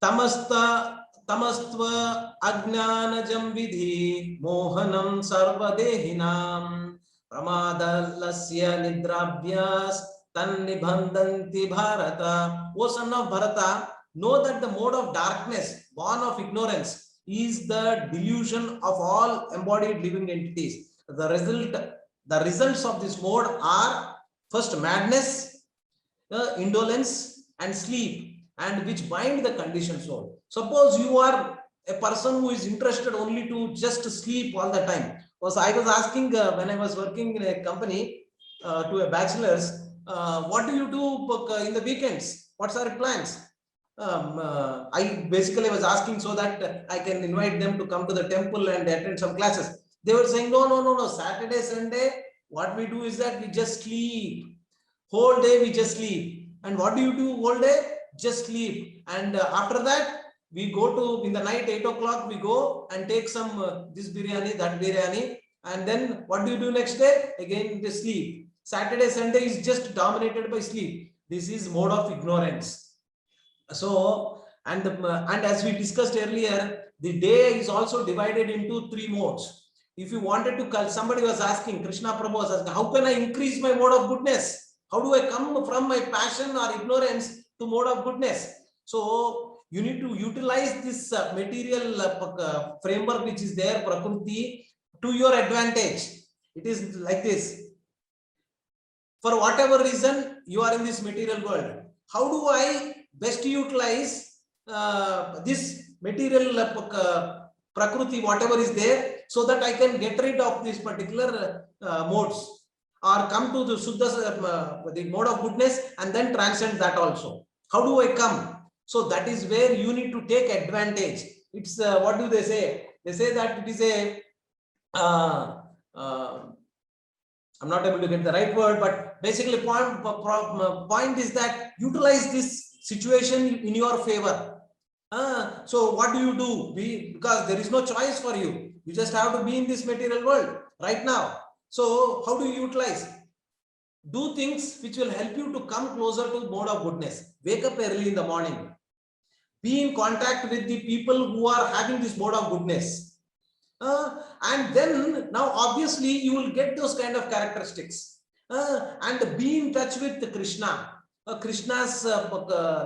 Tamastva Ajnanajam Vidhi Mohanam Sarvadehinam Pramadalasya Nidrabhyas Tannibhandanti Bharata. O son of Bharata, know that the mode of darkness, born of ignorance, is the delusion of all embodied living entities. The results of this mode are first madness, indolence, and sleep, and which bind the conditioned soul. Suppose you are a person who is interested only to just sleep all the time. Was I was asking when I was working in a company to a bachelor's, what do you do in the weekends? What's our plans? I basically was asking so that I can invite them to come to the temple and attend some classes. They were saying, no. Saturday, Sunday, what we do is that we just sleep. Whole day we just sleep. And what do you do whole day? Just sleep. And after that, we go to, in the night, 8 o'clock, we go and take some this biryani, that biryani. And then what do you do next day? Again, the sleep. Saturday, Sunday is just dominated by sleep. This is mode of ignorance. So, and as we discussed earlier, the day is also divided into 3 modes. If you wanted to, somebody was asking, Krishna Prabhu was asking, how can I increase my mode of goodness? How do I come from my passion or ignorance to mode of goodness? So you need to utilize this material framework which is there, Prakriti, to your advantage. It is like this. For whatever reason, you are in this material world. How do I best utilize this material Prakriti, whatever is there, so that I can get rid of these particular modes, or come to the Suddha, the mode of goodness, and then transcend that also. How do I come? So that is where you need to take advantage. It's what do they say? They say that it is a, I'm not able to get the right word, but basically point is that utilize this situation in your favor. So what do you do? Because there is no choice for you. You just have to be in this material world right now. So how do you utilize? Do things which will help you to come closer to mode of goodness. Wake up early in the morning. Be in contact with the people who are having this mode of goodness. And then now obviously you will get those kind of characteristics. And be in touch with Krishna. Krishna's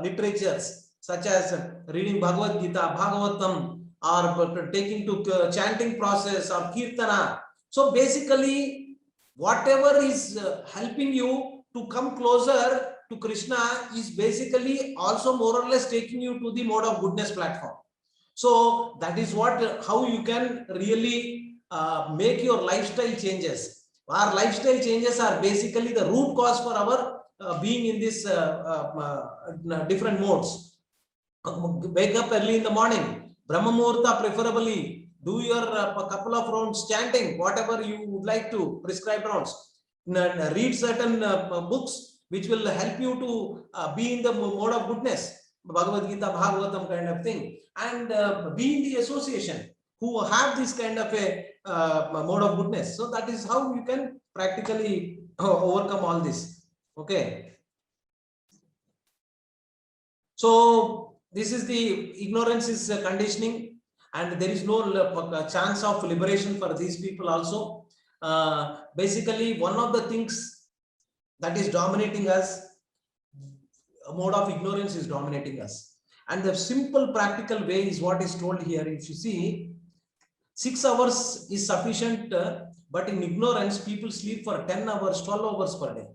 literatures, such as reading Bhagavad Gita, Bhagavatam, or taking to chanting process or Kirtana. So basically, whatever is helping you to come closer to Krishna is basically also more or less taking you to the mode of goodness platform. So that is what, how you can really make your lifestyle changes. Our lifestyle changes are basically the root cause for our being in this different modes. Wake up early in the morning, Brahma Muhurta preferably, do your couple of rounds chanting, whatever you would like to, prescribe rounds. Read certain books which will help you to be in the mode of goodness, Bhagavad Gita, Bhagavatam kind of thing, and be in the association who have this kind of a mode of goodness. So that is how you can practically overcome all this. Okay. So this is the ignorance is conditioning, and there is no chance of liberation for these people also. Basically, one of the things that is dominating us, a mode of ignorance is dominating us. And the simple practical way is what is told here. If you see, 6 hours is sufficient, but in ignorance, people sleep for 10 hours, 12 hours per day.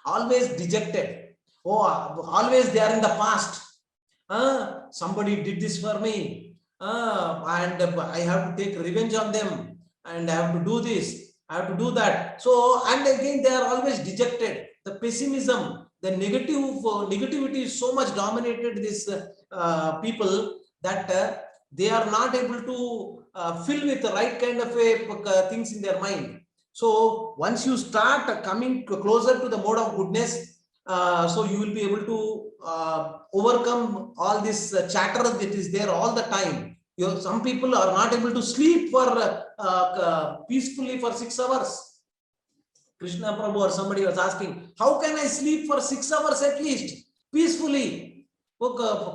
Always dejected. Oh, always they are in the past. Somebody did this for me, and I have to take revenge on them, and I have to do this, I have to do that. So, and again, they are always dejected. The pessimism, the negativity is so much dominated these people that they are not able to fill with the right kind of things in their mind. So once you start coming closer to the mode of goodness, so you will be able to overcome all this chatter that is there all the time. Some people are not able to sleep for peacefully for 6 hours. Krishna Prabhu or somebody was asking, how can I sleep for 6 hours at least peacefully?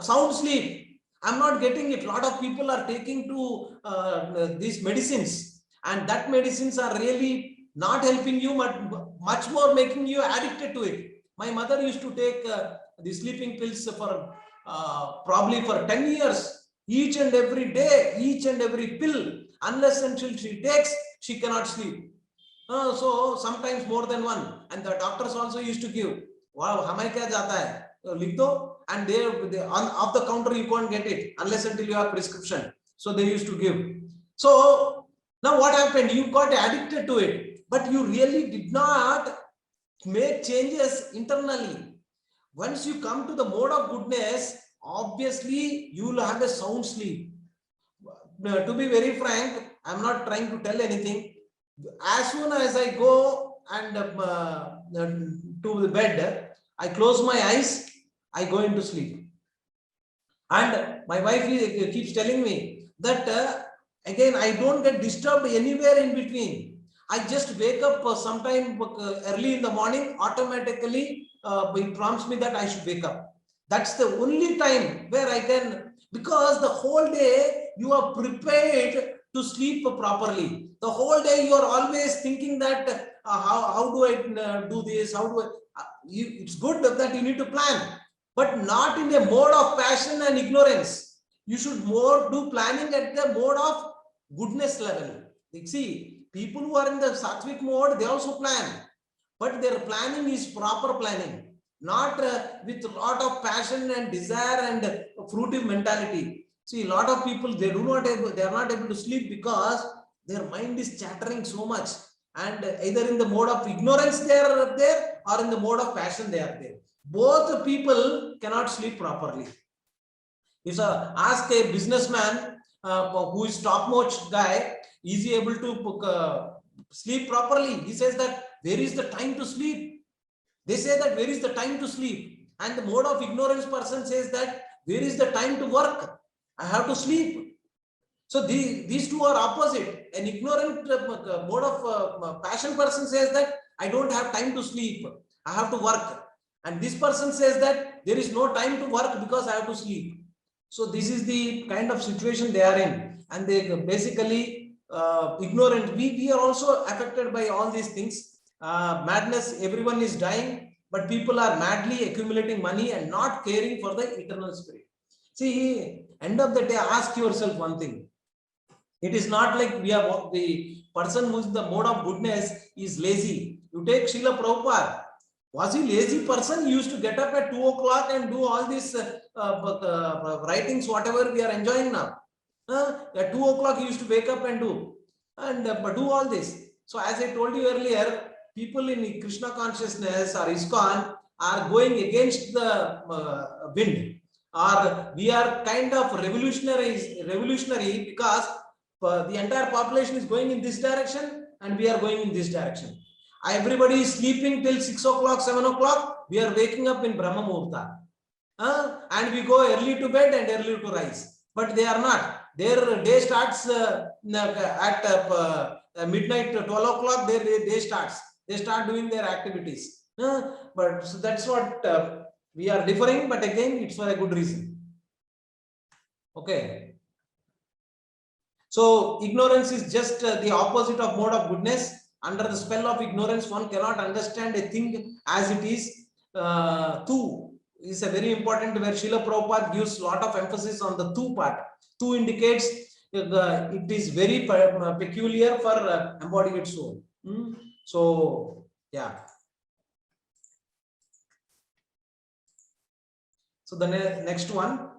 Sound sleep. I'm not getting it. A lot of people are taking to these medicines, and that medicines are really not helping you, but much more making you addicted to it. My mother used to take the sleeping pills for probably for 10 years, each and every day, each and every pill, unless until she takes, she cannot sleep. So sometimes more than one, and the doctors also used to give. Wow, hamai kya jata hai? Likh do, and they on off the counter you can't get it unless until you have prescription. So they used to give. So now what happened? You got addicted to it, but you really did not make changes internally. Once you come to the mode of goodness, obviously you will have a sound sleep. To be very frank, I'm not trying to tell anything. As soon as I go and to the bed, I close my eyes, I go into sleep. And my wife keeps telling me that again, I don't get disturbed anywhere in between. I just wake up sometime early in the morning, automatically it prompts me that I should wake up. That's the only time where I can, because the whole day you are prepared to sleep properly. The whole day you are always thinking that how do I do this? How do I? It's good that you need to plan, but not in a mode of passion and ignorance. You should more do planning at the mode of goodness level. See, people who are in the sattvic mode, they also plan, but their planning is proper planning, not with a lot of passion and desire and fruitive mentality. See, a lot of people, they are not able to sleep because their mind is chattering so much, and either in the mode of ignorance they are there, or in the mode of passion they are there. Both people cannot sleep properly. If ask a businessman who is top-notch guy, is he able to sleep properly? He says that where is the time to sleep? They say that where is the time to sleep? And the mode of ignorance person says that where is the time to work? I have to sleep. So these two are opposite. An ignorant mode of passion person says that I don't have time to sleep, I have to work. And this person says that there is no time to work because I have to sleep. So this is the kind of situation they are in, and they basically ignorant. We are also affected by all these things. Madness, everyone is dying, but people are madly accumulating money and not caring for the eternal spirit. See, end of the day, ask yourself one thing. It is not like we are the person who is the mode of goodness is lazy. You take Srila Prabhupada. Was he lazy person? He used to get up at 2 o'clock and do all these writings, whatever we are enjoying now. At 2 o'clock, he used to wake up and do all this. So as I told you earlier, people in Krishna consciousness or ISKCON are going against the wind, or we are kind of revolutionary because the entire population is going in this direction and we are going in this direction. Everybody is sleeping till 6 o'clock, 7 o'clock. We are waking up in Brahma Muhurta. And we go early to bed and early to rise. But they are not. Their day starts at midnight, 12 o'clock, their day starts. They start doing their activities. But so that's what we are differing, but again, it's for a good reason. Okay. So ignorance is just the opposite of mode of goodness. Under the spell of ignorance, one cannot understand a thing as it is. Tu is a very important where Srila Prabhupada gives a lot of emphasis on the tu part. Tu indicates it is very peculiar for embodied soul. So, yeah. So the next one.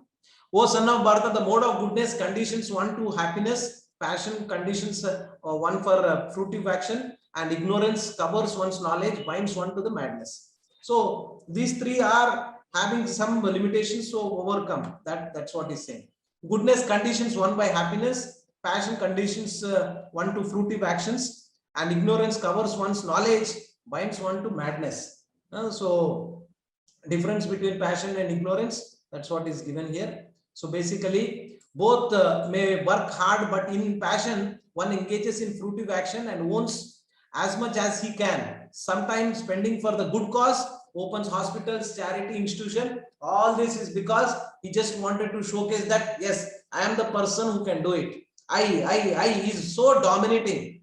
O son of Bharata, the mode of goodness conditions one to happiness, passion conditions one for fruitive action, and ignorance covers one's knowledge, binds one to the madness. So these three are having some limitations to overcome. That's what he's saying. Goodness conditions one by happiness, passion conditions one to fruitive actions, and ignorance covers one's knowledge, binds one to madness. So difference between passion and ignorance, that's what is given here. So basically, both may work hard, but in passion, one engages in fruitive action and owns as much as he can. Sometimes spending for the good cause, opens hospitals, charity institution. All this is because he just wanted to showcase that, yes, I am the person who can do it. I is so dominating.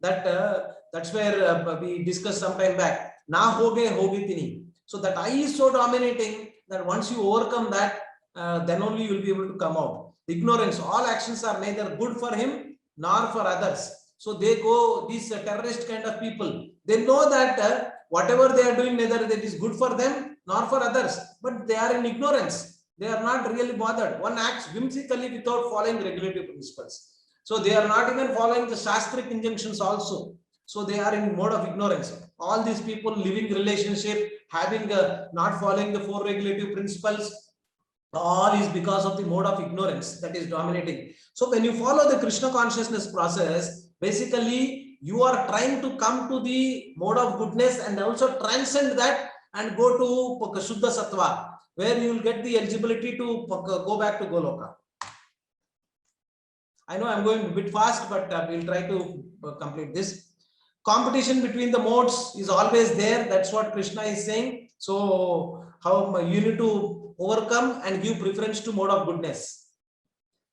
That's where we discussed some time back. Na hoge tini. So that I is so dominating that once you overcome that, then only you will be able to come out. Ignorance, all actions are neither good for him nor for others. So they go, these terrorist kind of people, they know that whatever they are doing, neither that is good for them nor for others, but they are in ignorance. They are not really bothered. One acts whimsically without following regulative principles. So they are not even following the Shastric injunctions also. So they are in mode of ignorance. All these people living relationship, having not following the 4 regulative principles, all is because of the mode of ignorance that is dominating. So when you follow the Krishna consciousness process, basically you are trying to come to the mode of goodness and also transcend that and go to Shuddha Sattva, where you will get the eligibility to go back to Goloka. I know I'm going a bit fast, but we'll try to complete this. Competition between the modes is always there. That's what Krishna is saying. So how you need to overcome and give preference to mode of goodness.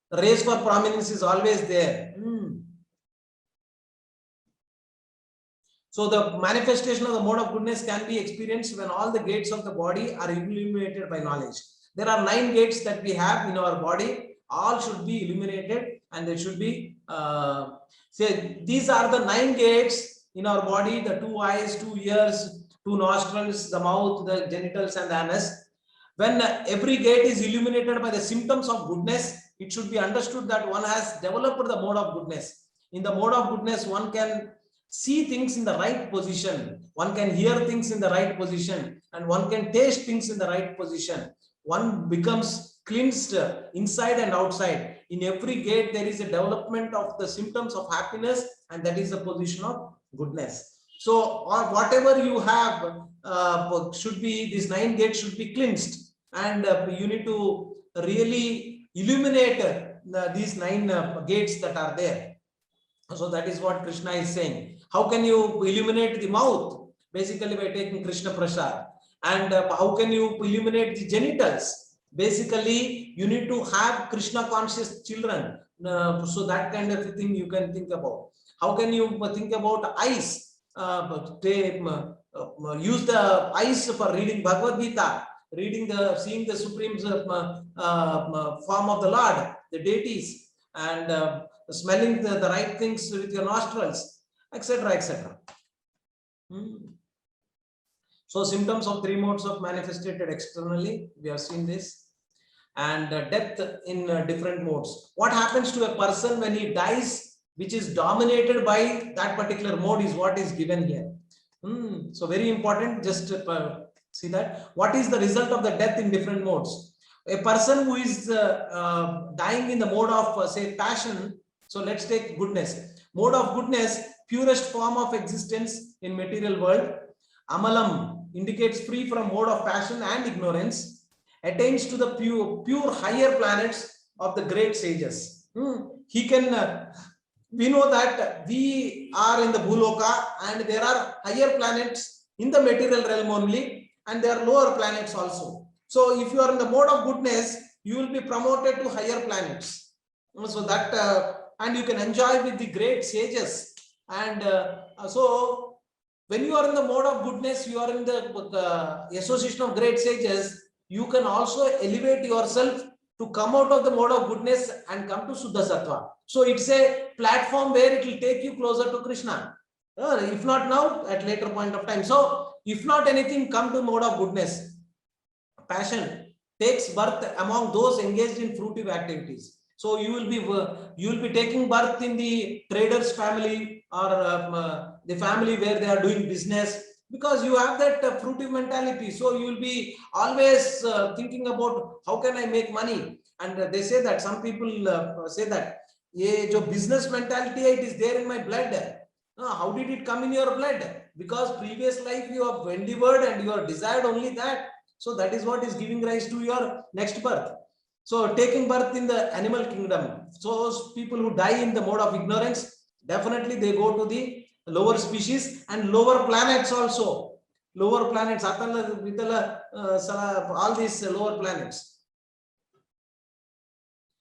The race for prominence is always there. So the manifestation of the mode of goodness can be experienced when all the gates of the body are illuminated by knowledge. There are 9 gates that we have in our body. All should be illuminated and they should be, these are the 9 gates in our body, the 2 eyes, 2 ears, 2 nostrils, the mouth, the genitals and the anus. When every gate is illuminated by the symptoms of goodness, it should be understood that one has developed the mode of goodness. In the mode of goodness, one can see things in the right position, one can hear things in the right position, and one can taste things in the right position. One becomes cleansed inside and outside. In every gate, there is a development of the symptoms of happiness, and that is the position of goodness. So, or whatever you have should be, these 9 gates should be cleansed, and you need to really illuminate these 9 gates that are there. So that is what Krishna is saying. How can you illuminate the mouth? Basically by taking Krishna Prasad. And how can you illuminate the genitals? Basically, you need to have Krishna conscious children. So that kind of thing you can think about. How can you think about eyes? Use the eyes for reading Bhagavad Gita, seeing the supreme form of the Lord, the deities, and smelling the right things with your nostrils, etc., etc. So symptoms of three modes of manifested externally, we have seen this. And death in different modes. What happens to a person when he dies, which is dominated by that particular mode, is what is given here. So very important, just see that. What is the result of the death in different modes? A person who is dying in the mode of say passion. So let's take goodness. Mode of goodness, purest form of existence in material world. Amalam indicates free from mode of passion and ignorance, attains to the pure higher planets of the great sages. He can, we know that we are in the Bhuloka and there are higher planets in the material realm only, and there are lower planets also. So if you are in the mode of goodness, you will be promoted to higher planets. So that, and you can enjoy with the great sages. And so when you are in the mode of goodness, you are in the association of great sages, you can also elevate yourself to come out of the mode of goodness and come to Suddha Sattva. So it's a platform where it will take you closer to Krishna. If not now, at later point of time. So if not anything, come to mode of goodness. Passion takes birth among those engaged in fruitive activities. So you will be taking birth in the trader's family or the family where they are doing business, because you have that fruitive mentality. So you will be always thinking about how can I make money. And they say that some people say that jo business mentality, it is there in my blood. How did it come in your blood? Because previous life you have endeavored and you have desired only that. So that is what is giving rise to your next birth. So taking birth in the animal kingdom. So people who die in the mode of ignorance, definitely they go to the lower species and lower planets also. Lower planets, Atala, Vitala, all these lower planets.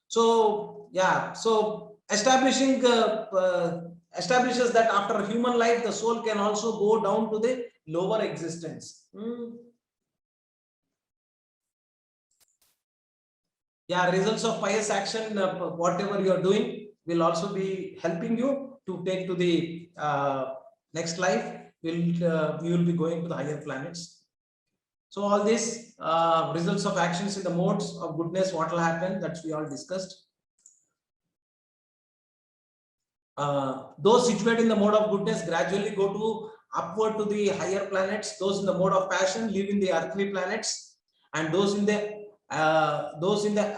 So yeah, so establishes that after human life, the soul can also go down to the lower existence. Yeah, results of pious action, whatever you are doing, will also be helping you to take to the next life. You will be going to the higher planets. So all these results of actions in the modes of goodness, what will happen, that we all discussed. Those situated in the mode of goodness gradually go to upward to the higher planets. Those in the mode of passion live in the earthly planets, and those in the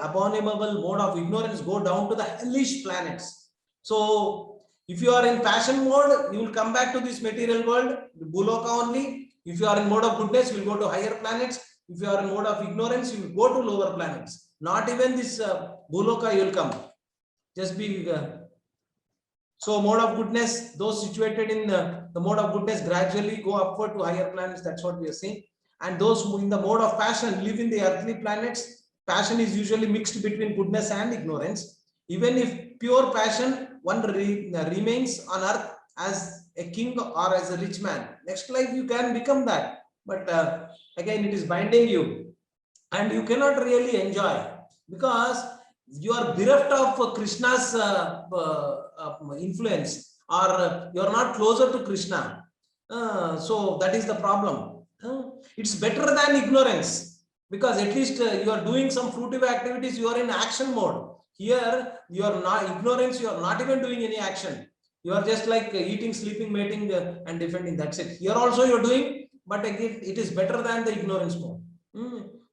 abominable mode of ignorance go down to the hellish planets. So if you are in passion mode, you will come back to this material world, the Bhuloka only. If you are in mode of goodness, you will go to higher planets. If you are in mode of ignorance, you will go to lower planets. Not even this Bhuloka you will come. Just be so mode of goodness, those situated in the mode of goodness gradually go upward to higher planets. That's what we are seeing. And those who in the mode of passion live in the earthly planets. Passion is usually mixed between goodness and ignorance. Even if pure passion, one remains on earth as a king or as a rich man. Next life you can become that, but again it is binding you, and you cannot really enjoy because you are bereft of Krishna's influence, or you are not closer to Krishna. So that is the problem. It's better than ignorance, because at least you are doing some fruitive activities, you are in action mode. Here you are not ignorance, you are not even doing any action. You are just like eating, sleeping, mating, and defending. That's it. Here also you are doing, but again it is better than the ignorance mode.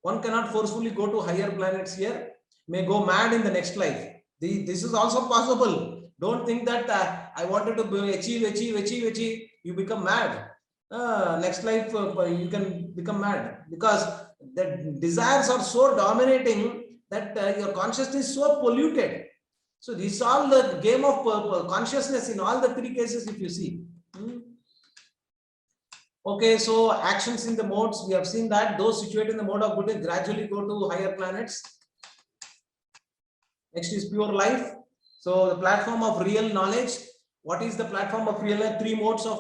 One cannot forcefully go to higher planets here, may go mad in the next life. This is also possible. Don't think that I wanted to achieve, you become mad. Next life you can become mad, because the desires are so dominating that your consciousness is so polluted. So this is all the game of consciousness in all the three cases, if you see. Okay, so actions in the modes, we have seen that those situated in the mode of goodness gradually go to higher planets. Next is pure life. So the platform of real knowledge. What is the platform of real life? Three modes of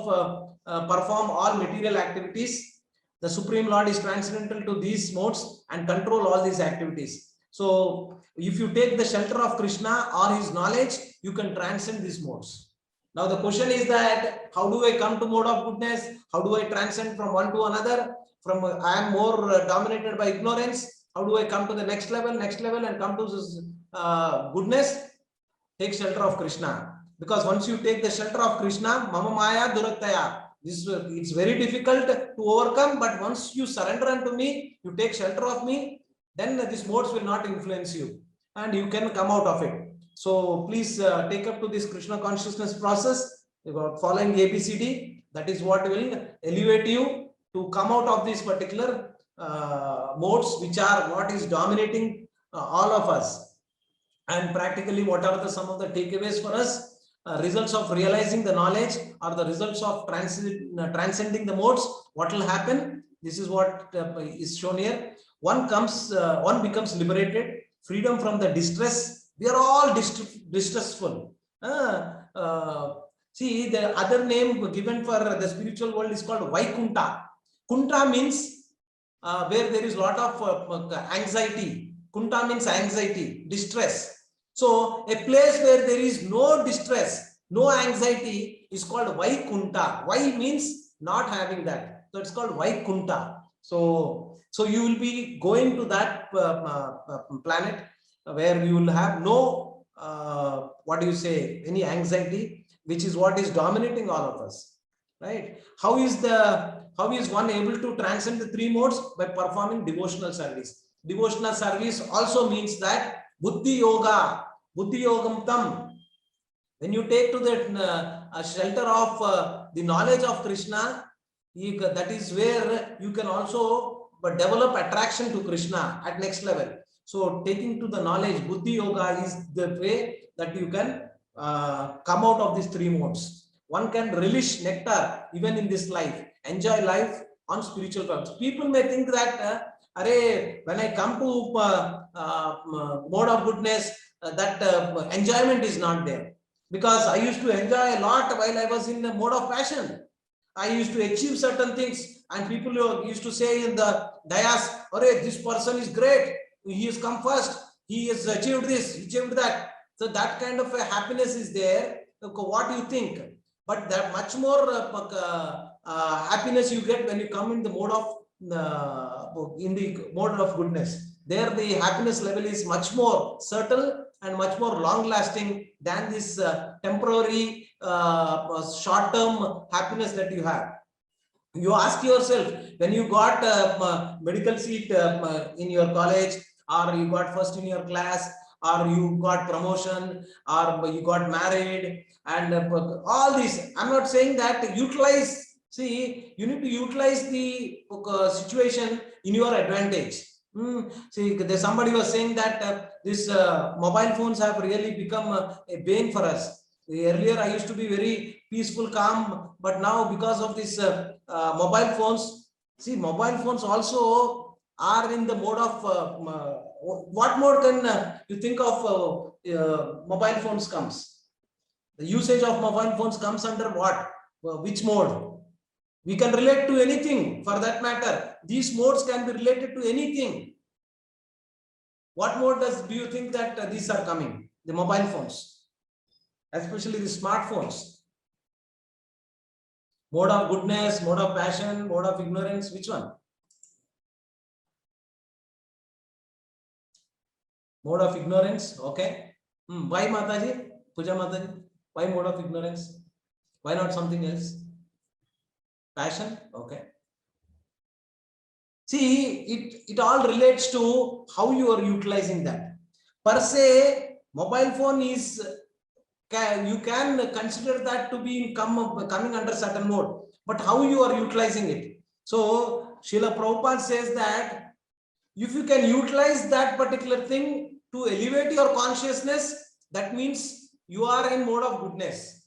perform all material activities. The Supreme Lord is transcendental to these modes and control all these activities. So if you take the shelter of Krishna or his knowledge, you can transcend these modes. Now the question is that how do I come to mode of goodness? How do I transcend from one to another? I am more dominated by ignorance. How do I come to the next level, and come to this goodness? Take shelter of Krishna. Because once you take the shelter of Krishna, Mama Maya Durattaya, it's very difficult to overcome, but once you surrender unto me, you take shelter of me, then these modes will not influence you and you can come out of it. So please take up to this Krishna consciousness process, following ABCD. That is what will elevate you to come out of these particular modes, which are what is dominating all of us. And practically, what are some of the takeaways for us? Results of realizing the knowledge, or the results of transcending the modes. What will happen? This is what is shown here. One becomes liberated, freedom from the distress. We are all distressful. See, the other name given for the spiritual world is called Vaikunta. Kunta means where there is a lot of anxiety. Kunta means anxiety, distress. So a place where there is no distress, no anxiety is called Vaikunta. Vai means not having that. So it's called Vaikunta. So you will be going to that planet where you will have no, any anxiety, which is what is dominating all of us, right? How is one able to transcend the three modes? By performing devotional service. Devotional service also means that Buddhi Yoga, Buddhi Yogam Tam. When you take to the shelter of the knowledge of Krishna, that is where you can also develop attraction to Krishna at next level. So taking to the knowledge, Buddhi Yoga is the way that you can come out of these three modes. One can relish nectar even in this life, enjoy life on spiritual terms. People may think that when I come to mode of goodness, that enjoyment is not there. Because I used to enjoy a lot while I was in the mode of passion. I used to achieve certain things, and people used to say in the dayas, this person is great. He has come first. He has achieved this, he achieved that. So that kind of a happiness is there. What do you think? But that much more happiness you get when you come in the mode of goodness. There the happiness level is much more subtle and much more long lasting than this temporary short term happiness that you have. You ask yourself, when you got a medical seat in your college, or you got first in your class, or you got promotion, or you got married, and all this, I'm not saying that utilize. See, you need to utilize the situation in your advantage. See, somebody was saying that this mobile phones have really become a bane for us. Earlier, I used to be very peaceful, calm, but now because of this mobile phones, see, mobile phones also are in the mode of what mode can you think of mobile phones comes? The usage of mobile phones comes under what? Which mode? We can relate to anything for that matter. These modes can be related to anything. What mode do you think that these are coming? The mobile phones, especially the smartphones. Mode of goodness, mode of passion, mode of ignorance, which one? Mode of ignorance, okay. Why Mataji? Puja Mataji? Why mode of ignorance? Why not something else? Passion, okay. See, it all relates to how you are utilizing that. Per se, mobile phone is, you can consider that to be coming under certain mode, but how you are utilizing it. So, Srila Prabhupada says that if you can utilize that particular thing to elevate your consciousness, that means you are in mode of goodness.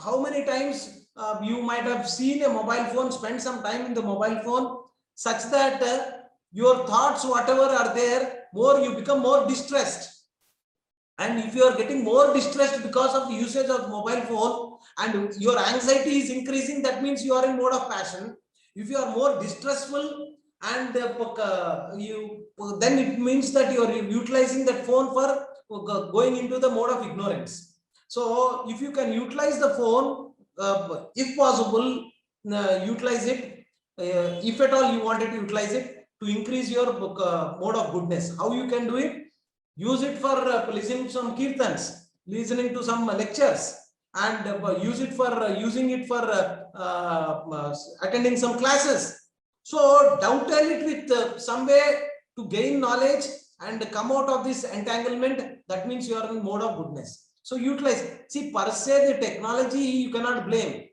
How many times you might have seen a mobile phone, spend some time in the mobile phone, such that your thoughts, whatever are there, you become more distressed. And if you are getting more distressed because of the usage of mobile phone and your anxiety is increasing, that means you are in mode of passion. If you are more distressful and then it means that you are utilizing that phone for going into the mode of ignorance. So if you can utilize the phone, if possible, utilize it if at all you wanted to utilize it to increase your mode of goodness. How you can do it? Use it for listening to some kirtans, listening to some lectures, and use it for using it for attending some classes. So dovetail it with some way to gain knowledge and come out of this entanglement. That means you are in mode of goodness. So utilize. See, per se the technology you cannot blame.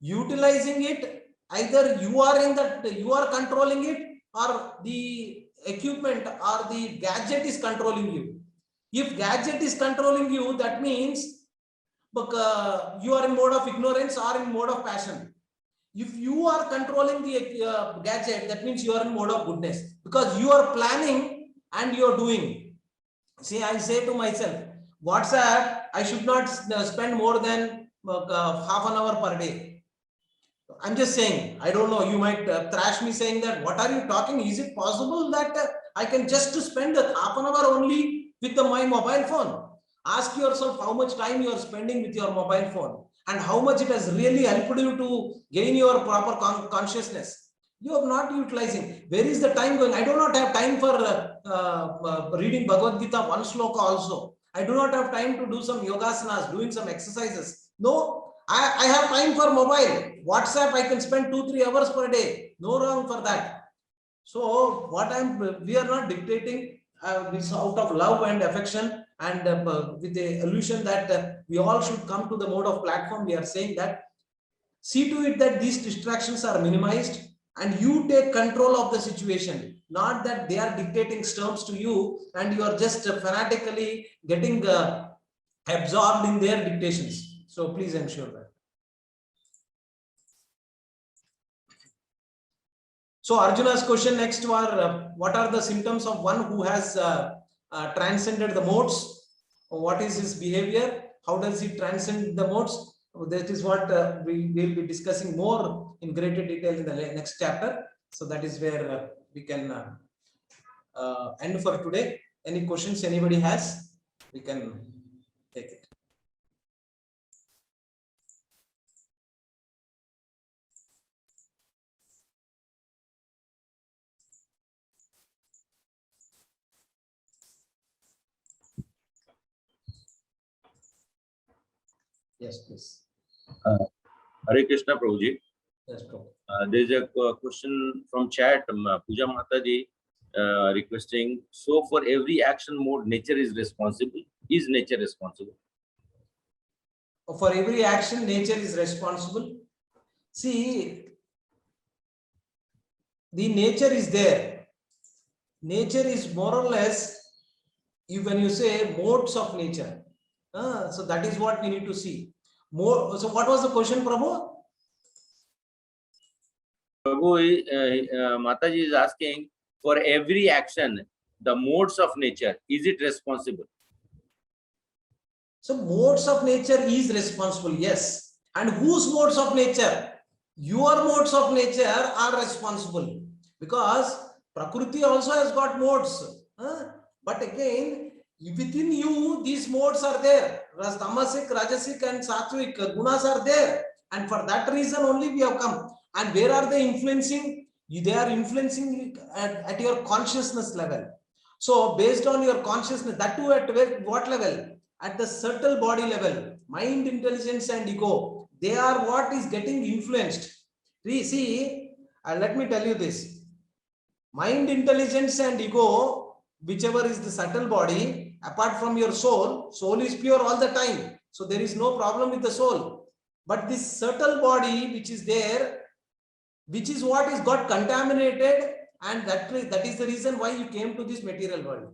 Utilizing it, either you are in that, you are controlling it, or the equipment or the gadget is controlling you. If gadget is controlling you, that means you are in mode of ignorance or in mode of passion. If you are controlling the gadget, that means you are in mode of goodness, because you are planning and you are doing. See, I say to myself, WhatsApp, I should not spend more than half an hour per day. I'm just saying, I don't know, you might thrash me saying that, what are you talking? Is it possible that I can just spend half an hour only with my mobile phone? Ask yourself how much time you are spending with your mobile phone and how much it has really helped you to gain your proper consciousness. You are not utilizing. Where is the time going? I do not have time for reading Bhagavad Gita one sloka also. I do not have time to do some yogasanas, doing some exercises. No, I have time for mobile. WhatsApp, I can spend 2-3 hours per day. No wrong for that. So we are not dictating this out of love and affection and with the illusion that we all should come to the mode of platform. We are saying that see to it that these distractions are minimized and you take control of the situation, not that they are dictating terms to you and you are just fanatically getting absorbed in their dictations. So please ensure that. So Arjuna's question next were, what are the symptoms of one who has transcended the modes? What is his behavior? How does he transcend the modes? That is what we will be discussing more in greater detail in the next chapter. So that is where we can end for today. Any questions anybody has, we can take it. Yes, please. Hare Krishna, Prabhuji. Yes, Prabhu. There is a question from chat. Puja Mataji requesting, so for every action mode, nature is responsible. Is nature responsible? For every action, nature is responsible. See, the nature is there. Nature is more or less, when you say modes of nature. So that is what we need to see. So what was the question, Prabhu? Prabhu, Mataji is asking, for every action, the modes of nature, is it responsible? So modes of nature is responsible, yes. And whose modes of nature? Your modes of nature are responsible, because Prakriti also has got modes. But again, within you, these modes are there. Tamasic, Rajasic and Sattvic gunas are there. And for that reason only we have come. And where are they influencing? They are influencing at your consciousness level. So based on your consciousness, that too at what level? At the subtle body level, mind, intelligence and ego, they are what is getting influenced. See, let me tell you this. Mind, intelligence and ego, whichever is the subtle body, apart from your soul, soul is pure all the time. So there is no problem with the soul. But this subtle body which is there, which is what is got contaminated, and that is the reason why you came to this material world.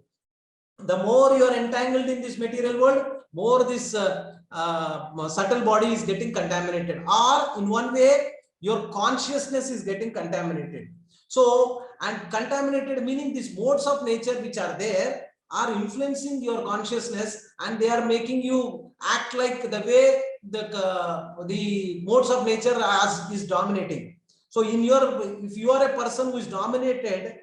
The more you are entangled in this material world, more this subtle body is getting contaminated, or in one way your consciousness is getting contaminated. So, and contaminated meaning these modes of nature which are there are influencing your consciousness, and they are making you act like the way the modes of nature is dominating. So if you are a person who is dominated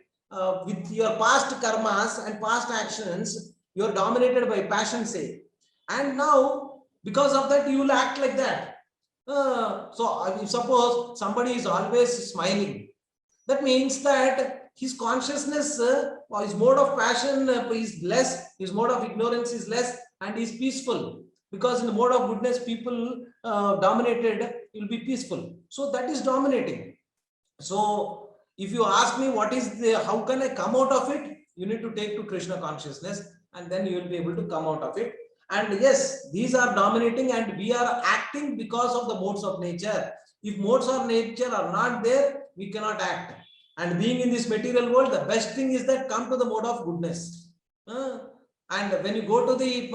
with your past karmas and past actions, you are dominated by passion, say, and now because of that you will act like that. So if suppose somebody is always smiling, That means that his consciousness or his mode of passion is less, his mode of ignorance is less, and is peaceful. Because in the mode of goodness, people dominated will be peaceful. So that is dominating. So if you ask me what is the, how can I come out of it? You need to take to Krishna consciousness, and then you will be able to come out of it. And yes, these are dominating, and we are acting because of the modes of nature. If modes of nature are not there, we cannot act. And being in this material world, the best thing is that come to the mode of goodness. And when you go to the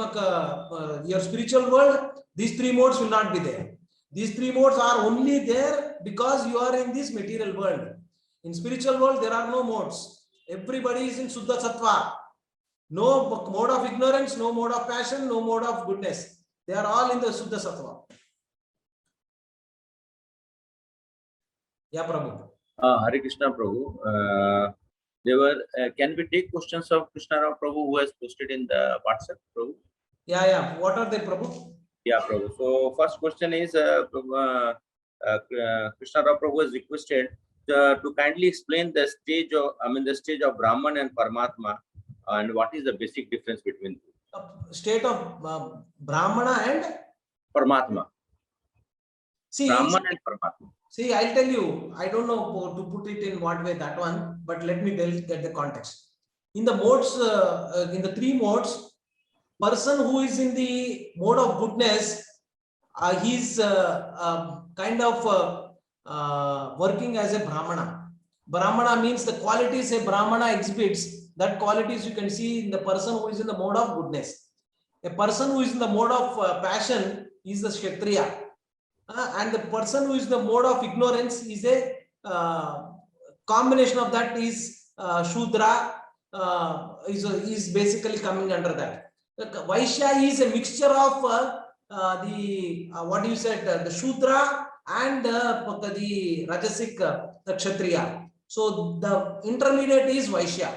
your spiritual world, these three modes will not be there. These three modes are only there because you are in this material world. In spiritual world, there are no modes. Everybody is in Suddha Sattva. No mode of ignorance, no mode of passion, no mode of goodness. They are all in the Suddha Sattva. Yeah, Prabhu. Hare Krishna Prabhu. Can we take questions of Krishna Rao Prabhu who has posted in the WhatsApp, Prabhu? Yeah. What are they, Prabhu? Yeah, Prabhu. So first question is Krishna Rao Prabhu has requested to kindly explain the stage of Brahman and Paramatma, and what is the basic difference between State of Brahmana and Paramatma? see, Brahman and Paramatma. See, I'll tell you, I don't know to put it in what way, that one, but let me get the context. In the modes, in the three modes, person who is in the mode of goodness, he's kind of working as a Brahmana. Brahmana means the qualities a Brahmana exhibits, that qualities you can see in the person who is in the mode of goodness. A person who is in the mode of passion is the Kshatriya. And the person who is in the mode of ignorance is a combination of that is Shudra, is basically coming under that. Vaishya is a mixture of what you said, the Shudra and the Rajasic, the Kshatriya. So the intermediate is Vaishya.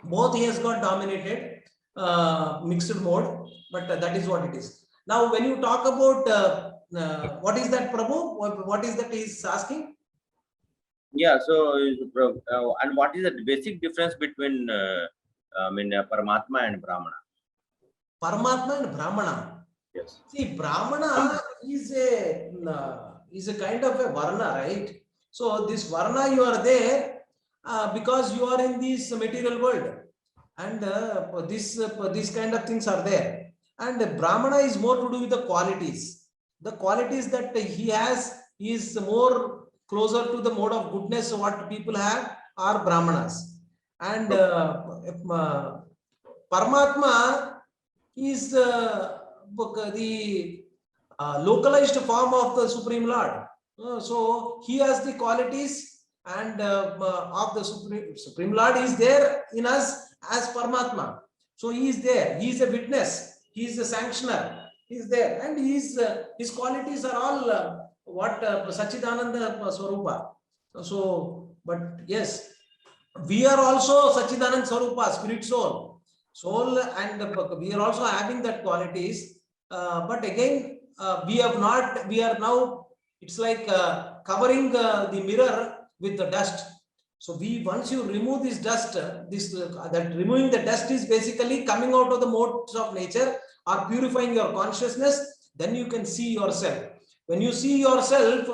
Both he has got dominated mixed mode, but that is what it is. Now, when you talk about what is that, Prabhu? What is that he is asking? Yeah, so and what is the basic difference between Paramatma and Brahmana? Paramatma and Brahmana. Yes. See, Brahmana is a kind of a Varna, right? So this Varna, you are there because you are in this material world, and these kind of things are there. And Brahmana is more to do with the qualities. The qualities that he has is more closer to the mode of goodness. What people have are Brahmanas. And Paramatma is the localized form of the Supreme Lord. So he has the qualities, and of the Supreme Lord is there in us as Paramatma. So he is there. He is a witness. He is a sanctioner. He is there, and his qualities are all what Sachidananda Swarupa. So, but yes, we are also Sachidananda Swarupa, spirit soul, and we are also having that qualities. But again, we are now. It's like covering the mirror with the dust. So once you remove this dust, that removing the dust is basically coming out of the modes of nature, or purifying your consciousness. Then you can see yourself. When you see yourself,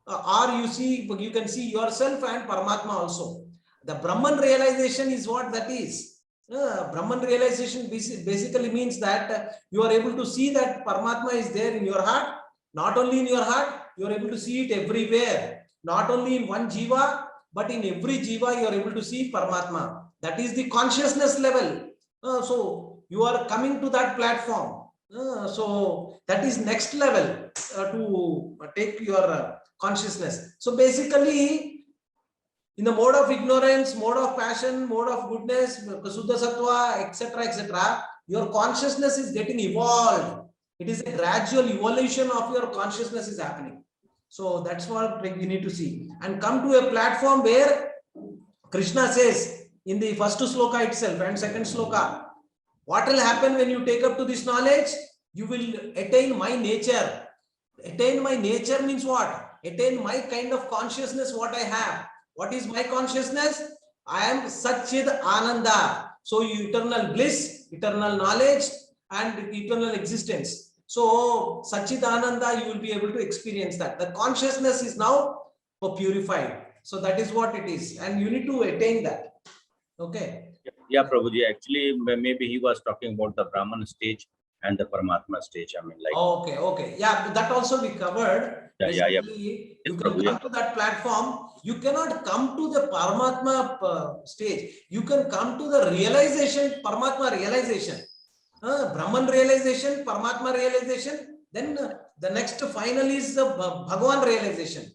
you can see yourself and Paramatma also. The Brahman realization is what that is. Brahman realization basically means that you are able to see that Paramatma is there in your heart. Not only in your heart, you are able to see it everywhere. Not only in one jiva, but in every jiva you are able to see Paramatma. That is the consciousness level. So you are coming to that platform. So that is next level to take your consciousness. So basically, in the mode of ignorance, mode of passion, mode of goodness, Suddha Sattva, etc., your consciousness is getting evolved. It is a gradual evolution of your consciousness is happening. So that's what we need to see. And come to a platform where Krishna says in the first sloka itself and second sloka, what will happen when you take up to this knowledge? You will attain my nature. Attain my nature means what? Attain my kind of consciousness, what I have. What is my consciousness? I am Satchid Ananda. So eternal bliss, eternal knowledge, and eternal existence. So Satchid Ananda, you will be able to experience that. The consciousness is now purified. So that is what it is, and you need to attain that. Okay. Yeah, Prabhuji. Actually, maybe he was talking about the Brahman stage and the Paramatma stage. I mean, like. Okay, okay. Yeah, but that also we covered. Yeah. Basically, you Yes, can Prabhu, come to that platform. You cannot come to the Paramatma stage. You can come to the realization, Paramatma realization. Brahman realization, Paramatma realization. Then the next final is the Bhagavan realization.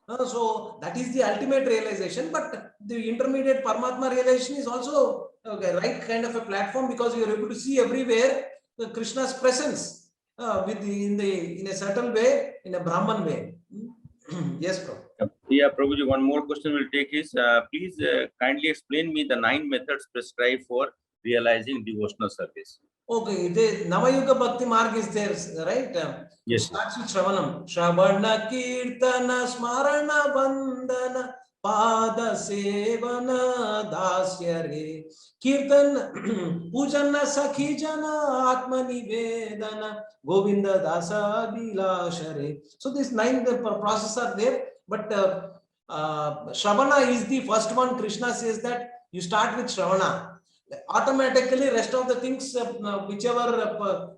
So that is the ultimate realization. But the intermediate Paramatma realization is also right kind of a platform, because you are able to see everywhere Krishna's presence in a certain way, in a Brahman way. Yes, bro. Yeah, Prabhuji, one more question we'll take is, please kindly explain me the 9 methods prescribed for realizing devotional service. Okay, the Navayuga Bhakti Marg is there, right? It Yes. starts with Shravanam. Shravana Kirtana Smarana Bandana Pada Sevana Dasyare Kirtan Pujana Sakhijana Atma Nivedana Govinda Dasa Bilashare. So these 9 the processes are there, but Shravana is the first one. Krishna says that you start with Shravana. Automatically rest of the things, whichever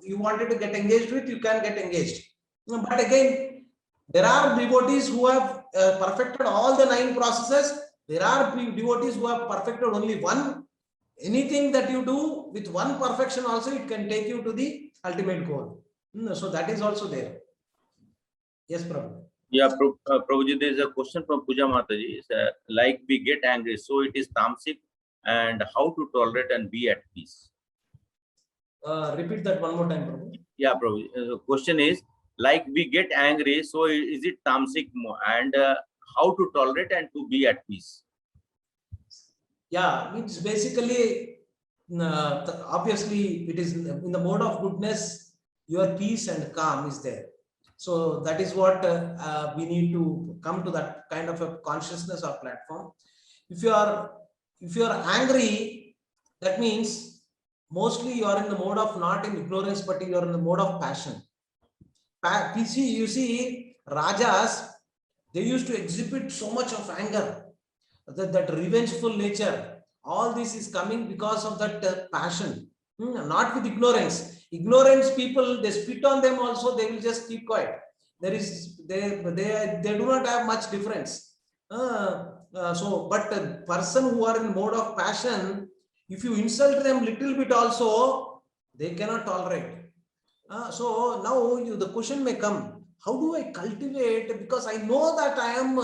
you wanted to get engaged with, you can get engaged. But again, there are devotees who have perfected all the 9 processes. There are devotees who have perfected only one. Anything that you do with one perfection also, it can take you to the ultimate goal. So that is also there. Yes, Prabhu. Yeah, Prabhuji, there is a question from Puja Mataji. Like we get angry, so it is tamasic, and how to tolerate and be at peace. Repeat that one more time, Prabhu. Yeah, Prabhuji. The question is, like we get angry, so is it tamasic, and how to tolerate and to be at peace? Yeah, it's basically, obviously, it is in the mode of goodness, your peace and calm is there. So that is what we need to come to, that kind of a consciousness or platform. If you are angry, that means mostly you are in the mode of not in ignorance, but you are in the mode of passion. You see, Rajas, they used to exhibit so much of anger, that revengeful nature. All this is coming because of that passion, not with ignorance. Ignorance people, they spit on them also, they will just keep quiet. They do not have much difference. So, but a person who are in mode of passion, if you insult them little bit also, they cannot tolerate. So now the question may come, how do I cultivate? Because I know that I am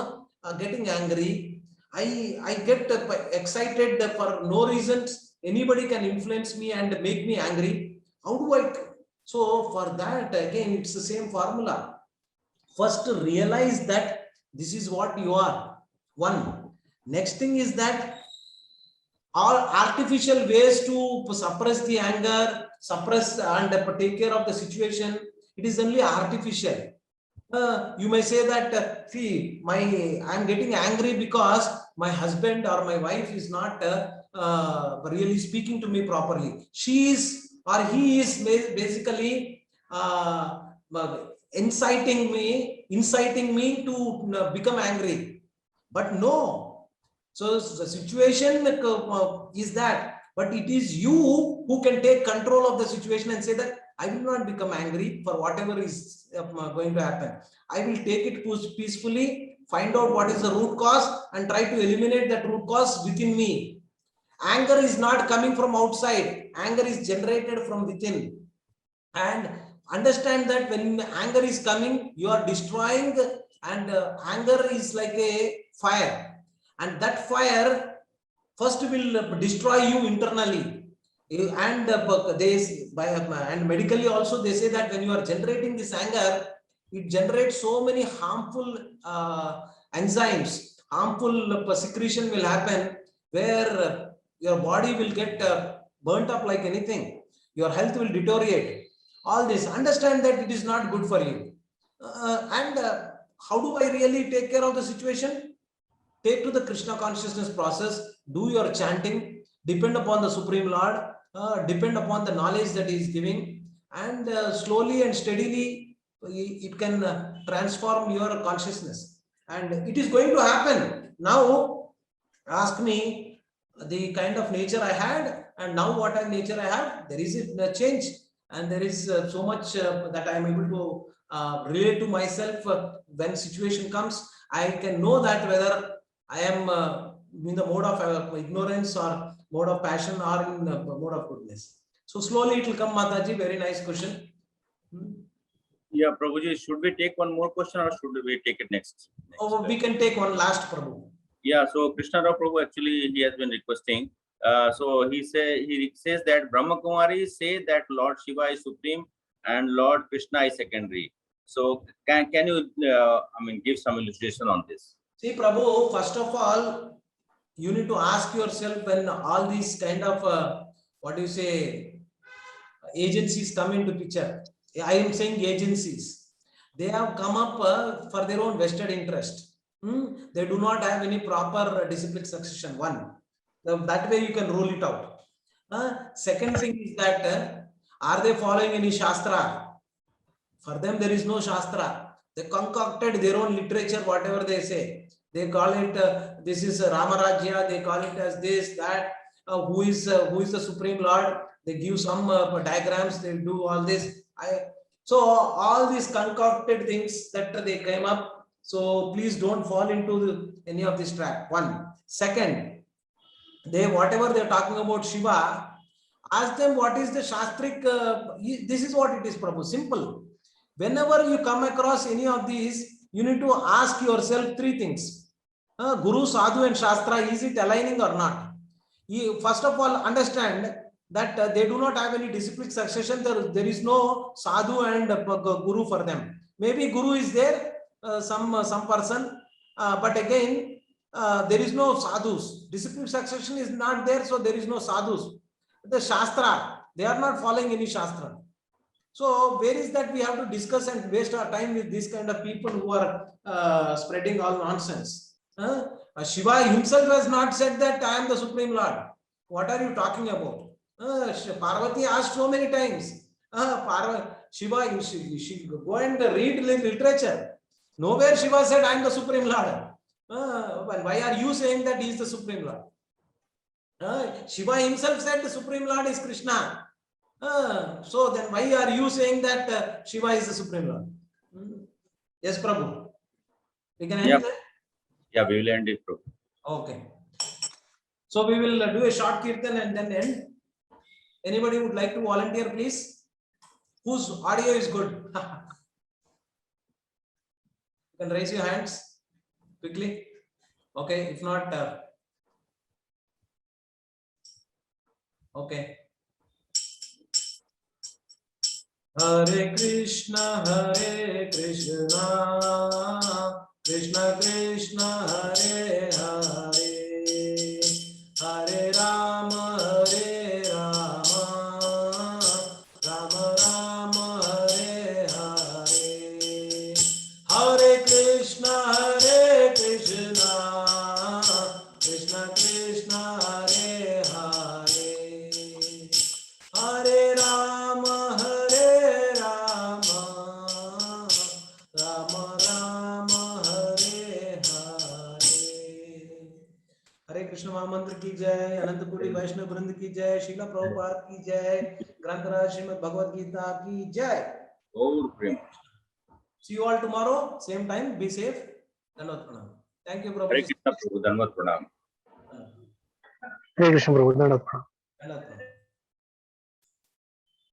getting angry. I get excited for no reasons. Anybody can influence me and make me angry. How do I? So for that, again, it's the same formula. First, realize that this is what you are. One. Next thing is that all artificial ways to suppress the anger, suppress and take care of the situation, it is only artificial. You may say that, see, I'm getting angry because my husband or my wife is not really speaking to me properly. She is or he is basically inciting me to become angry. But no. So the situation is that, but it is you who can take control of the situation and say that I will not become angry for whatever is going to happen. I will take it peacefully, find out what is the root cause and try to eliminate that root cause within me. Anger is not coming from outside. Anger is generated from within. And understand that when anger is coming, you are destroying, and anger is like a fire. And that fire first will destroy you internally. And and medically also they say that when you are generating this anger, it generates so many harmful enzymes, harmful secretion will happen, where your body will get burnt up like anything. Your health will deteriorate. All this, understand that it is not good for you. And how do I really take care of the situation? take to the Krishna consciousness process, do your chanting, depend upon the Supreme Lord, depend upon the knowledge that he is giving, and slowly and steadily it can transform your consciousness. And it is going to happen. Now, ask me the kind of nature I had, and now what kind of nature I have. There is a change, and there is so much that I am able to relate to myself. When situation comes, I can know that whether I am in the mode of ignorance or mode of passion or in mode of goodness. So slowly it will come, Mataji. Very nice question. Yeah, Prabhuji, should we take one more question or should we take it next? Oh, we can take one last, Prabhu. Yeah, so Krishna Rao Prabhu actually he has been requesting. So he says that Brahma Kumaris say that Lord Shiva is supreme and Lord Krishna is secondary. So can you give some illustration on this? See, Prabhu, first of all, you need to ask yourself when all these kind of agencies come into picture. I am saying agencies. They have come up for their own vested interest. They do not have any proper discipline succession. One, that way you can rule it out. Second thing is that are they following any Shastra? For them, there is no Shastra. They concocted their own literature, whatever they say. They call it this is Ramarajya. They call it as this, that. Who is the Supreme Lord? They give some diagrams. They do all this. So all these concocted things that they came up. So please don't fall into any of this trap. One. Second, whatever they're talking about Shiva, ask them what is the Shastric. This is what it is, Prabhu. Simple. Whenever you come across any of these, you need to ask yourself three things. Guru, Sadhu and Shastra, is it aligning or not? You first of all understand that they do not have any disciplic succession. There is no Sadhu and Guru for them. Maybe Guru is there, some person, but again, there is no Sadhus. Disciplic succession is not there, so there is no Sadhus. The Shastra, they are not following any Shastra. So where is that we have to discuss and waste our time with this kind of people who are spreading all nonsense? Shiva himself has not said that I am the Supreme Lord. What are you talking about? Parvati asked so many times. Shiva, she go and read literature. Nowhere Shiva said I am the Supreme Lord. Why are you saying that he is the Supreme Lord? Shiva himself said the Supreme Lord is Krishna. So then why are you saying that Shiva is the Supreme Lord? Yes, Prabhu. We can end it? Yeah, we will end it, Prabhu. Okay. So we will do a short kirtan and then end. Anybody would like to volunteer, please? Whose audio is good? You can raise your hands quickly. Okay, if not, okay. Hare Krishna, Krishna Krishna, Hare Hare, Hare Rama, Rama Rama, Hare Hare. Hare Krishna, Krishna Krishna, Hare Hare, Hare Rama, Rama Rama, Hare Hare. Hare Krishna Mahamantra की जय, अनंत कोटि वैष्णव वृंद की जय, शीला प्रभुपाद की जय, ग्रंथराज श्रीमद् भगवद गीता की जय. See you all tomorrow, same time. Be safe. Dhanavad pranam. Thank you, Prabhu. Hare Krishna Prabhu, Dhanavad pranam. Hare Krishna Prabhu, Dhanavad pranam. Dhanavad pranam.